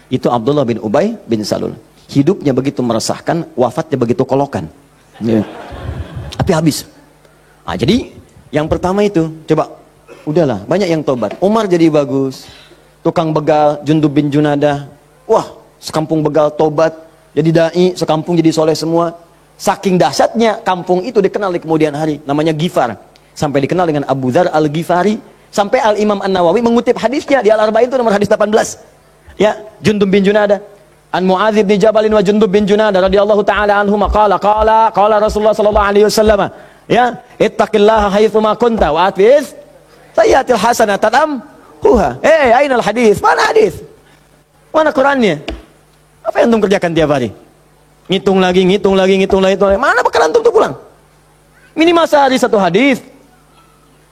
Itu Abdullah bin Ubay bin Salul. Hidupnya begitu meresahkan, wafatnya begitu kolokan. Ya. Tapi habis. Nah, jadi yang pertama itu, coba, udahlah, banyak yang tobat. Umar jadi bagus. Tukang begal, Jundub bin Junadah. Wah, sekampung begal tobat. Jadi dai, sekampung jadi soleh semua. Saking dahsyatnya, kampung itu dikenal di kemudian hari. Namanya Ghifar. Sampai dikenal dengan Abu Dzar al-Ghifari. Sampai Al-Imam An-Nawawi mengutip hadisnya di Al-Arba'in itu nomor hadis 18. Ya, Jundub bin Junadah. An Mu'adz bin Jabalin wa Jundub bin Junadah radhiyallahu taala anhuma qala Rasulullah sallallahu alaihi wasallam, ya, ittaqillaha haitsu ma kunta wa atfiz sayyatil hasanatan amhuha. Ainal hadis? Mana hadis? Mana Qur'annya? Apa yang antum kerjakan tiap hari? Ngitung lagi. Mana bekal antum tuh pulang? Minimal sehari satu hadis.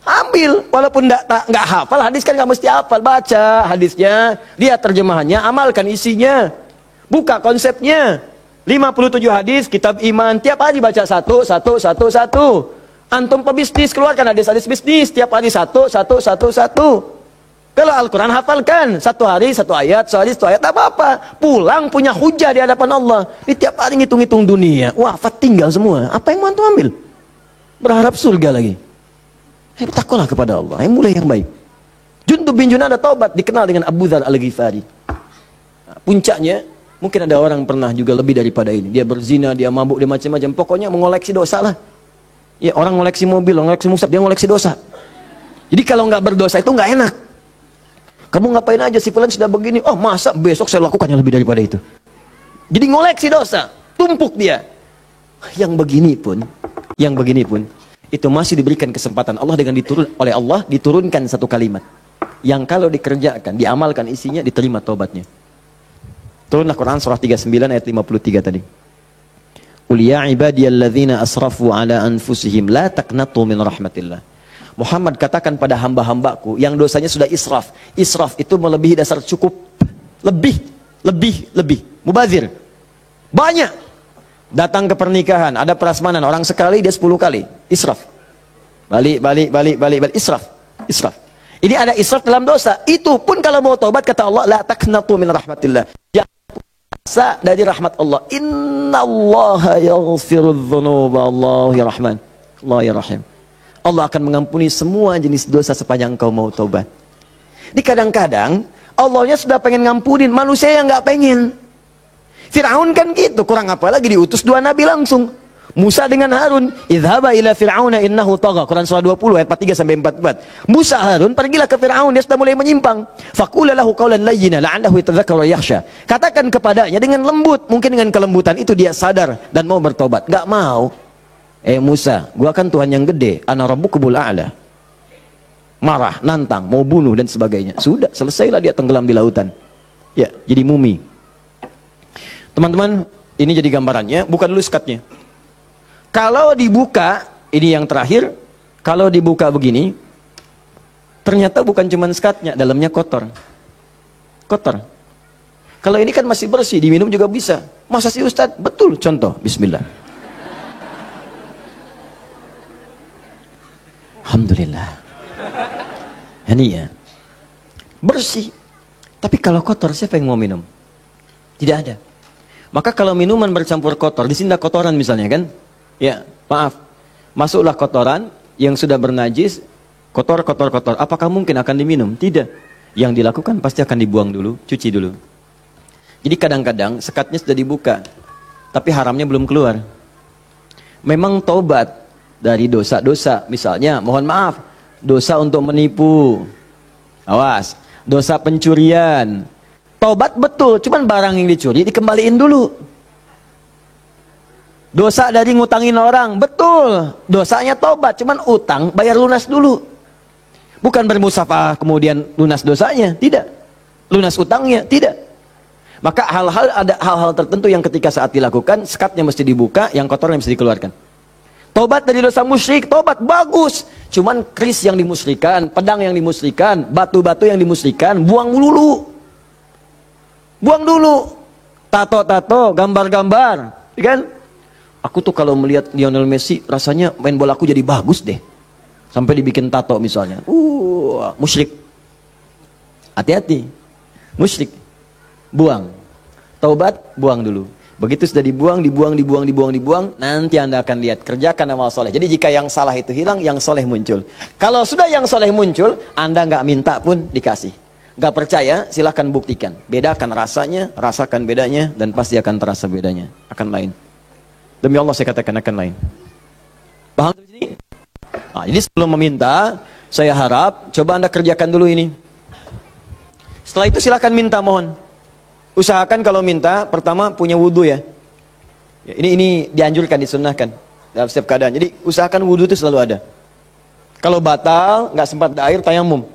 Ambil, walaupun enggak hafal hadis kan enggak mesti hafal, baca hadisnya, lihat terjemahannya, amalkan isinya. Buka konsepnya. 57 hadis kitab iman, tiap hari baca satu. Antum pebisnis, keluarkan hadis-hadis bisnis, tiap hari satu. Kalau Al-Quran hafalkan, satu hari satu ayat, tak apa-apa. Pulang punya hujah di hadapan Allah. Di tiap hari ngitung-ngitung dunia, wafat tinggal semua. Apa yang mau antum ambil? Berharap surga lagi. Bertakwalah kepada Allah, mulai yang baik. Jundub bin Junadah taubat, dikenal dengan Abu Dzar al-Ghifari. Nah, puncaknya, mungkin ada orang pernah juga lebih daripada ini. Dia berzina, dia mabuk, dia macam-macam. Pokoknya mengoleksi dosa lah. Ya, orang ngoleksi mobil, ngoleksi musab, dia ngoleksi dosa. Jadi kalau nggak berdosa itu nggak enak. Kamu ngapain aja, si fulan sudah begini. Oh, masa besok saya lakukan yang lebih daripada itu. Jadi ngoleksi dosa, tumpuk dia. Yang begini pun, itu masih diberikan kesempatan Allah dengan oleh Allah diturunkan satu kalimat. Yang kalau dikerjakan, diamalkan isinya, diterima taubatnya. Turunlah Quran surah 39 ayat 53 tadi. Qul ya ibadiyalladzina asrafu ala anfusihim la taqnatu min rahmatillah. Muhammad katakan pada hamba-hambaku yang dosanya sudah israf. Israf itu melebihi dasar cukup. Lebih. Mubazir. Banyak. Datang ke pernikahan, ada prasmanan, orang sekali dia 10 kali. Israf. Balik. Israf. Ini ada israf dalam dosa. Itu pun kalau mau taubat kata Allah, la taqnatu min rahmatillah. Jangan dari rahmat Allah. Innallaha yaghfirudz dzunuba, Allah ya Rahman. Allah ya Rahim. Allah akan mengampuni semua jenis dosa sepanjang engkau mau taubat. Ini kadang-kadang Allahnya sudah pengen ngampunin, manusia yang nggak pengen. Fir'aun kan gitu, kurang apa lagi diutus 2 nabi langsung. Musa dengan Harun, idhaba ila fir'auna innahu tagha. Quran surah 20 ayat 43 sampai 44. Musa Harun pergilah ke Fir'aun, dia sudah mulai menyimpang. Faqula lahu qawlan layyina la'allahu yatadzakkaru wa yakhsha. Katakan kepadanya dengan lembut, mungkin dengan kelembutan itu dia sadar dan mau bertobat. Enggak mau. Musa, gua kan Tuhan yang gede, ana rabbukumul a'la. Marah, nantang, mau bunuh dan sebagainya. Sudah, selesailah dia tenggelam di lautan. Ya, jadi mumi. Teman-teman, ini jadi gambarannya, buka dulu sekatnya. Kalau dibuka, ini yang terakhir, kalau dibuka begini, ternyata bukan cuma sekatnya, dalamnya kotor. Kotor. Kalau ini kan masih bersih, diminum juga bisa. Masa sih Ustadz? Betul, contoh, bismillah. Alhamdulillah. Ini ya. Bersih. Tapi kalau kotor, siapa yang mau minum? Tidak ada. Maka kalau minuman bercampur kotor, di sini ada kotoran misalnya kan? Ya, maaf. Masuklah kotoran yang sudah bernajis, kotor. Apakah mungkin akan diminum? Tidak. Yang dilakukan pasti akan dibuang dulu, cuci dulu. Jadi kadang-kadang sekatnya sudah dibuka, tapi haramnya belum keluar. Memang taubat dari dosa-dosa, misalnya, mohon maaf, dosa untuk menipu. Awas, dosa pencurian. Taubat betul, cuman barang yang dicuri dikembaliin dulu. Dosa dari ngutangin orang, betul. Dosanya taubat, cuman utang bayar lunas dulu. Bukan bermusafah kemudian lunas dosanya, tidak. Lunas utangnya, tidak. Maka ada hal-hal tertentu yang ketika saat dilakukan, sekatnya mesti dibuka, yang kotornya mesti dikeluarkan. Taubat dari dosa musyrik, taubat bagus. Cuman keris yang dimusyrikan, pedang yang dimusyrikan, batu-batu yang dimusyrikan, buang dulu. Buang dulu. Tato-tato, gambar-gambar, kan? Aku tuh kalau melihat Lionel Messi, rasanya main bola aku jadi bagus deh. Sampai dibikin tato misalnya. Musyrik. Hati-hati. Musyrik. Buang. Taubat, buang dulu. Begitu sudah dibuang, nanti Anda akan lihat, kerjakan amal soleh. Jadi jika yang salah itu hilang, yang soleh muncul. Kalau sudah yang soleh muncul, Anda nggak minta pun dikasih. Nggak percaya, silahkan buktikan. Bedakan rasanya, rasakan bedanya, dan pasti akan terasa bedanya. Akan lain. Demi Allah saya katakan akan lain. Paham di sini? Nah, jadi sebelum meminta, saya harap coba Anda kerjakan dulu ini. Setelah itu silahkan minta, mohon. Usahakan kalau minta, pertama punya wudhu ya. Ini dianjurkan, disunnahkan dalam setiap keadaan. Jadi usahakan wudhu itu selalu ada. Kalau batal, nggak sempat ada air, tayamum.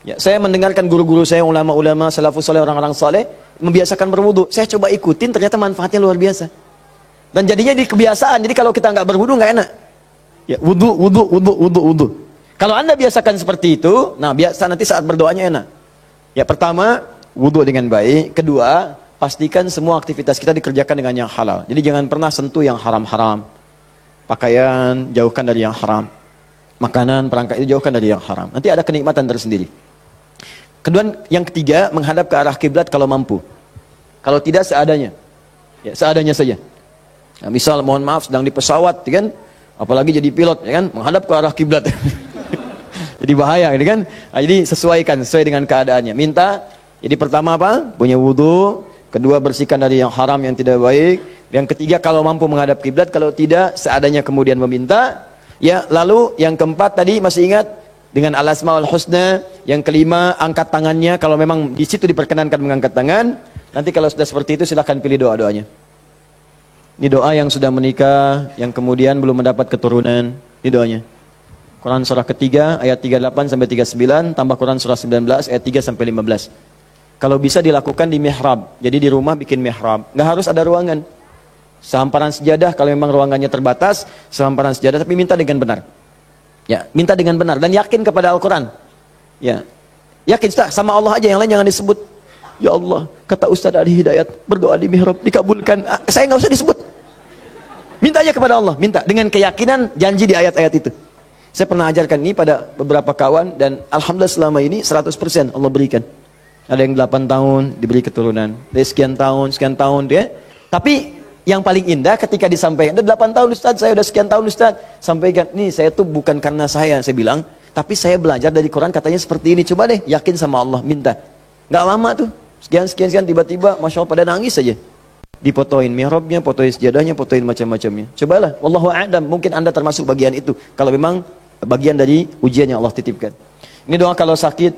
Ya, saya mendengarkan guru-guru saya, ulama-ulama, salafus saleh, orang-orang saleh membiasakan berwudhu. Saya coba ikutin, ternyata manfaatnya luar biasa. Dan jadinya di kebiasaan. Jadi kalau kita nggak berwudhu nggak enak. Ya, wudhu. Kalau Anda biasakan seperti itu, nah biasa nanti saat berdoanya enak. Ya, pertama wudhu dengan baik. Kedua, pastikan semua aktivitas kita dikerjakan dengan yang halal. Jadi jangan pernah sentuh yang haram-haram. Pakaian, jauhkan dari yang haram. Makanan, perangkat itu jauhkan dari yang haram. Nanti ada kenikmatan tersendiri. Kedua, yang ketiga, menghadap ke arah kiblat kalau mampu. Kalau tidak, seadanya. Ya, seadanya saja. Nah, misal, mohon maaf, sedang di pesawat, kan? Apalagi jadi pilot, ya kan? Menghadap ke arah kiblat. Jadi bahaya, gitu kan? Nah, jadi sesuaikan, sesuai dengan keadaannya. Minta. Jadi pertama apa? Punya wudhu. Kedua, bersihkan dari yang haram, yang tidak baik. Yang ketiga, kalau mampu menghadap kiblat. Kalau tidak, seadanya kemudian meminta. Ya, lalu yang keempat tadi masih ingat? Dengan al-asmaul husna. Yang kelima, angkat tangannya. Kalau memang di situ diperkenankan mengangkat tangan. Nanti kalau sudah seperti itu, silahkan pilih doa-doanya. Ini doa yang sudah menikah, yang kemudian belum mendapat keturunan. Ini doanya. Quran surah ketiga, ayat 38 sampai 39. Tambah Quran surah 19, ayat 3 sampai 15. Kalau bisa dilakukan di mihrab. Jadi di rumah bikin mihrab. Nggak harus ada ruangan. Sehamparan sejadah, kalau memang ruangannya terbatas, sehamparan sejadah, tapi minta dengan benar. Ya, minta dengan benar. Dan yakin kepada Al-Quran. Ya, yakin, Ustaz, sama Allah aja, yang lain jangan disebut. Ya Allah, kata Ustaz Ali Hidayat, berdoa di mihrab, dikabulkan. Saya nggak usah disebut. Minta aja kepada Allah. Minta. Dengan keyakinan, janji di ayat-ayat itu. Saya pernah ajarkan ini pada beberapa kawan, dan Alhamdulillah selama ini 100% Allah berikan. Ada yang 8 tahun diberi keturunan. Dari sekian tahun dia. Tapi yang paling indah ketika disampaikan, udah 8 tahun Ustaz, saya udah sekian tahun Ustaz. Sampaikan, nih saya tuh bukan karena saya bilang, tapi saya belajar dari Quran katanya seperti ini. Coba deh, yakin sama Allah, minta. Nggak lama tuh, sekian, tiba-tiba, Masya Allah pada nangis saja. Dipotoin mihrabnya, potoin sejadahnya, potoin macam-macamnya. Cobalah, wallahu a'lam, mungkin Anda termasuk bagian itu. Kalau memang bagian dari ujian yang Allah titipkan. Ini doa kalau sakit,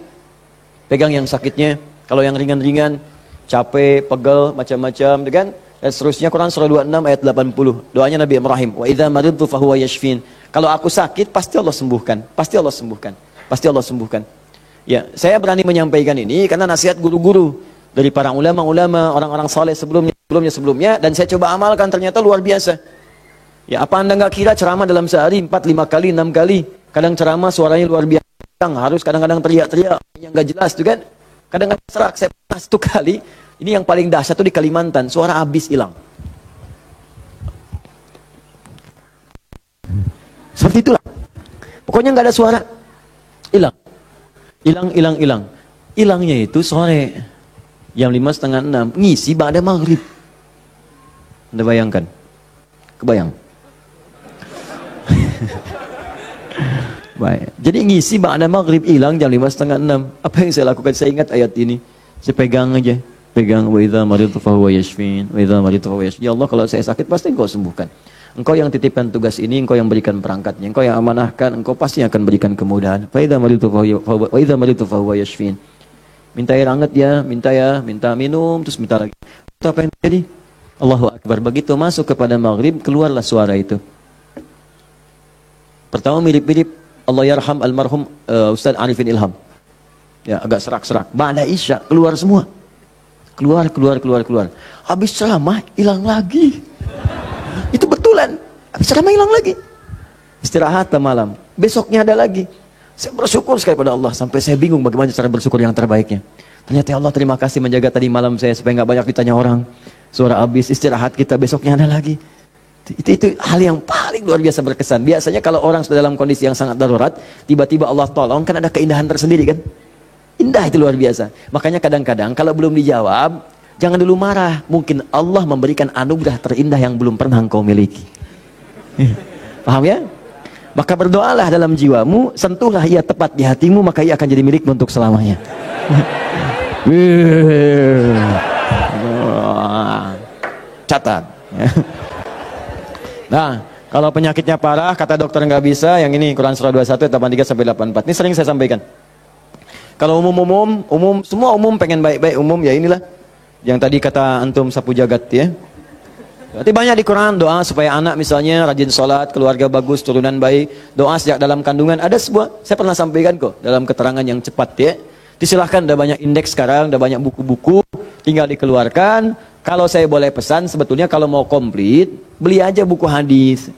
pegang yang sakitnya. Kalau yang ringan-ringan, capek, pegel, macam-macam, kan? Dan seterusnya. Quran surah 26 ayat 80. Doanya Nabi Ibrahim. Wa idza maridtu fahuwa yashfin. Kalau aku sakit, pasti Allah sembuhkan. Pasti Allah sembuhkan. Pasti Allah sembuhkan. Ya, saya berani menyampaikan ini karena nasihat guru-guru dari para ulama-ulama, orang-orang saleh sebelumnya, dan saya coba amalkan, ternyata luar biasa. Ya, apa Anda nggak kira ceramah dalam sehari 4, 5 kali, 6 kali? Kadang ceramah suaranya luar biasa. Harus kadang-kadang teriak-teriak yang nggak jelas tuh kan. Kadang-kadang serak. Saya pernah 1 kali, ini yang paling dahsyat tuh di Kalimantan, suara habis hilang. Seperti itulah. Pokoknya nggak ada suara. Hilang. Hilangnya itu sore. Jam 5:30, 6. Ngisi ba'da maghrib. Anda bayangkan? Kebayang? Baik. Jadi ngisi ba'da maghrib hilang jam 5:30, 6. Apa yang saya lakukan? Saya ingat ayat ini. Saya pegang aja. Pegang, wa idza maridtu fahuwa yashfin. Wa idza maridtu fahuwa yashfin. Ya Allah, kalau saya sakit pasti Engkau sembuhkan. Engkau yang titipkan tugas ini, Engkau yang berikan perangkatnya, Engkau yang amanahkan, Engkau pasti akan berikan kemudahan. Fa idza maridtu fahuwa yashfin. Minta air hangat ya, minta minum, terus minta lagi. Itu apa yang terjadi? Allahu Akbar. Begitu masuk kepada maghrib, keluarlah suara itu. Pertama mirip-mirip Allah yarham almarhum Ustaz Arifin Ilham. Ya, agak serak-serak. Ba'da Isya keluar semua. Keluar. Habis ceramah hilang lagi. Itu betulan. Habis ceramah hilang lagi. Istirahat malam. Besoknya ada lagi. Saya bersyukur sekali pada Allah. Sampai saya bingung bagaimana cara bersyukur yang terbaiknya. Ternyata ya Allah, terima kasih menjaga tadi malam saya supaya nggak banyak ditanya orang. Suara habis, istirahat kita, besoknya ada lagi. Itu hal yang paling luar biasa berkesan. Biasanya kalau orang sudah dalam kondisi yang sangat darurat, tiba-tiba Allah tolong, kan ada keindahan tersendiri kan. Indah, itu luar biasa. Makanya kadang-kadang kalau belum dijawab, Jangan dulu marah. Mungkin Allah memberikan anugerah terindah yang belum pernah engkau miliki. Paham ya? Maka berdoalah dalam jiwamu, sentuhlah ia tepat di hatimu, maka ia akan jadi milikmu untuk selamanya. Catat. Nah, kalau penyakitnya parah, kata dokter nggak bisa, yang ini Quran surah 21 ayat 83 sampai 84. Ini sering saya sampaikan. Kalau umum, semua umum pengen baik-baik umum, ya inilah. Yang tadi kata antum sapu jagat ya. Berarti banyak di Quran doa supaya anak misalnya rajin sholat, keluarga bagus, turunan baik, doa sejak dalam kandungan. Ada sebuah, saya pernah sampaikan kok dalam keterangan yang cepat ya. Disilahkan, ada banyak indeks sekarang, ada banyak buku-buku, tinggal dikeluarkan. Kalau saya boleh pesan, sebetulnya kalau mau komplit, beli aja buku hadis.